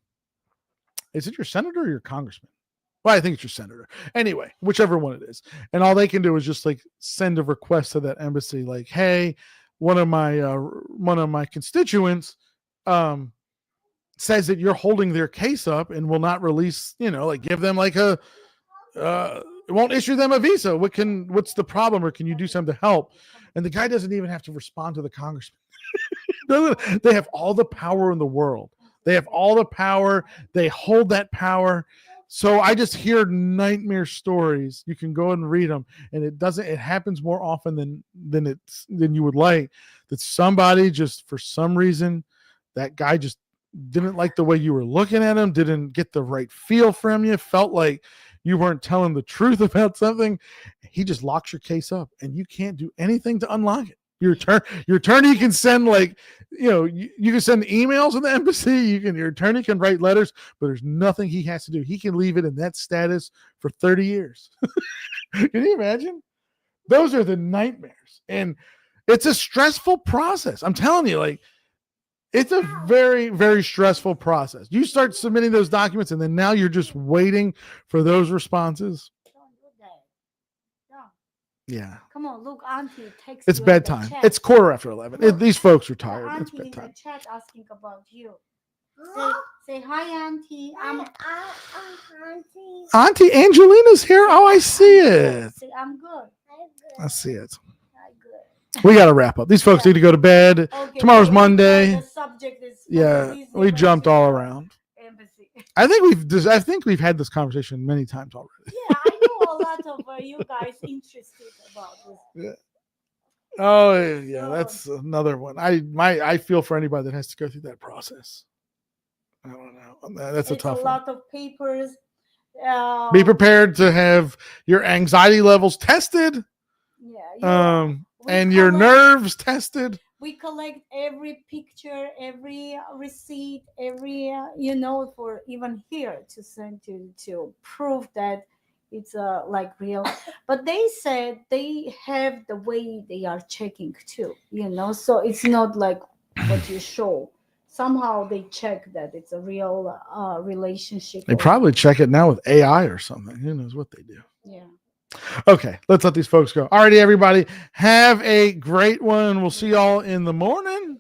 is it your senator or your congressman? Well, I think it's your senator. Anyway, whichever one it is. And all they can do is just like send a request to that embassy like, hey, one of my constituents says that you're holding their case up and will not release, like give them like a won't issue them a visa. What's the problem, or can you do something to help? And the guy doesn't even have to respond to the congressman. They have all the power in the world. They have all the power. They hold that power. So I just hear nightmare stories. You can go and read them, and it happens more often than you would like, that somebody just, for some reason, that guy just didn't like the way you were looking at him, didn't get the right feel from you, felt like you weren't telling the truth about something. He just locks your case up, and you can't do anything to unlock it. Your attorney can send, like, you can send emails in the embassy. Your attorney can write letters, but there's nothing he has to do. He can leave it in that status for 30 years. Can you imagine? Those are the nightmares, and it's a stressful process. I'm telling you, like, it's a very, very stressful process. You start submitting those documents, and then now you're just waiting for those responses. Don't do that. Don't. Yeah. Come on, look, Auntie texts It's you in the bedtime. chat. It's 11:15. These folks are The tired. It's Auntie in the bedtime. chat asking about you. Say hi, Auntie. Auntie Angelina's here. Oh, I see it. Say I'm good. I see it. I'm good. We got to wrap up. These folks need to go to bed. Okay, Tomorrow's so Monday. The subject is Yeah, we jumped all around. Embassy. I think we've had this conversation many times already. Yeah, I know a lot of you guys interested about this. Oh yeah, that's another one. I feel for anybody that has to go through that process. I don't know. That's a It's tough a one. lot of papers. Be prepared to have your anxiety levels tested, Yeah. and your nerves tested. We collect every picture, every receipt, every for even here to send to prove that it's like real. But they said they have the way they are checking too, so it's not like what you show. Somehow they check that it's a real relationship. They probably check it now with AI or something. Who knows what they do? Yeah. Okay, let's let these folks go. Alrighty, everybody, have a great one. We'll see y'all in the morning.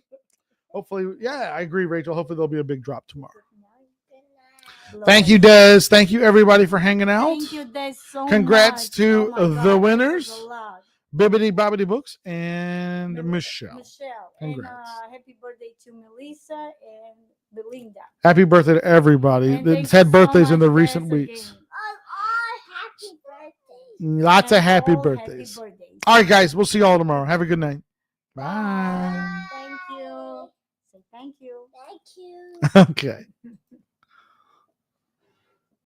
Hopefully, yeah, I agree, Rachel. Hopefully there'll be a big drop tomorrow. Thank you, Des. Thank you, everybody, for hanging out. Thank you, Des, so Congrats much. to Oh my the God, winners. that was a lot. Bibbidi Bobbidi Books and Michelle. Michelle. Congrats. And happy birthday to Melissa and Belinda. Happy birthday to everybody And that's thank you had so birthdays in much, the recent Des, weeks. again. Happy birthday. Lots of And happy all birthdays. Happy birthdays. All right, guys, we'll see y'all tomorrow. Have a good night. Bye. Thank you. Say thank you. Thank you. Okay.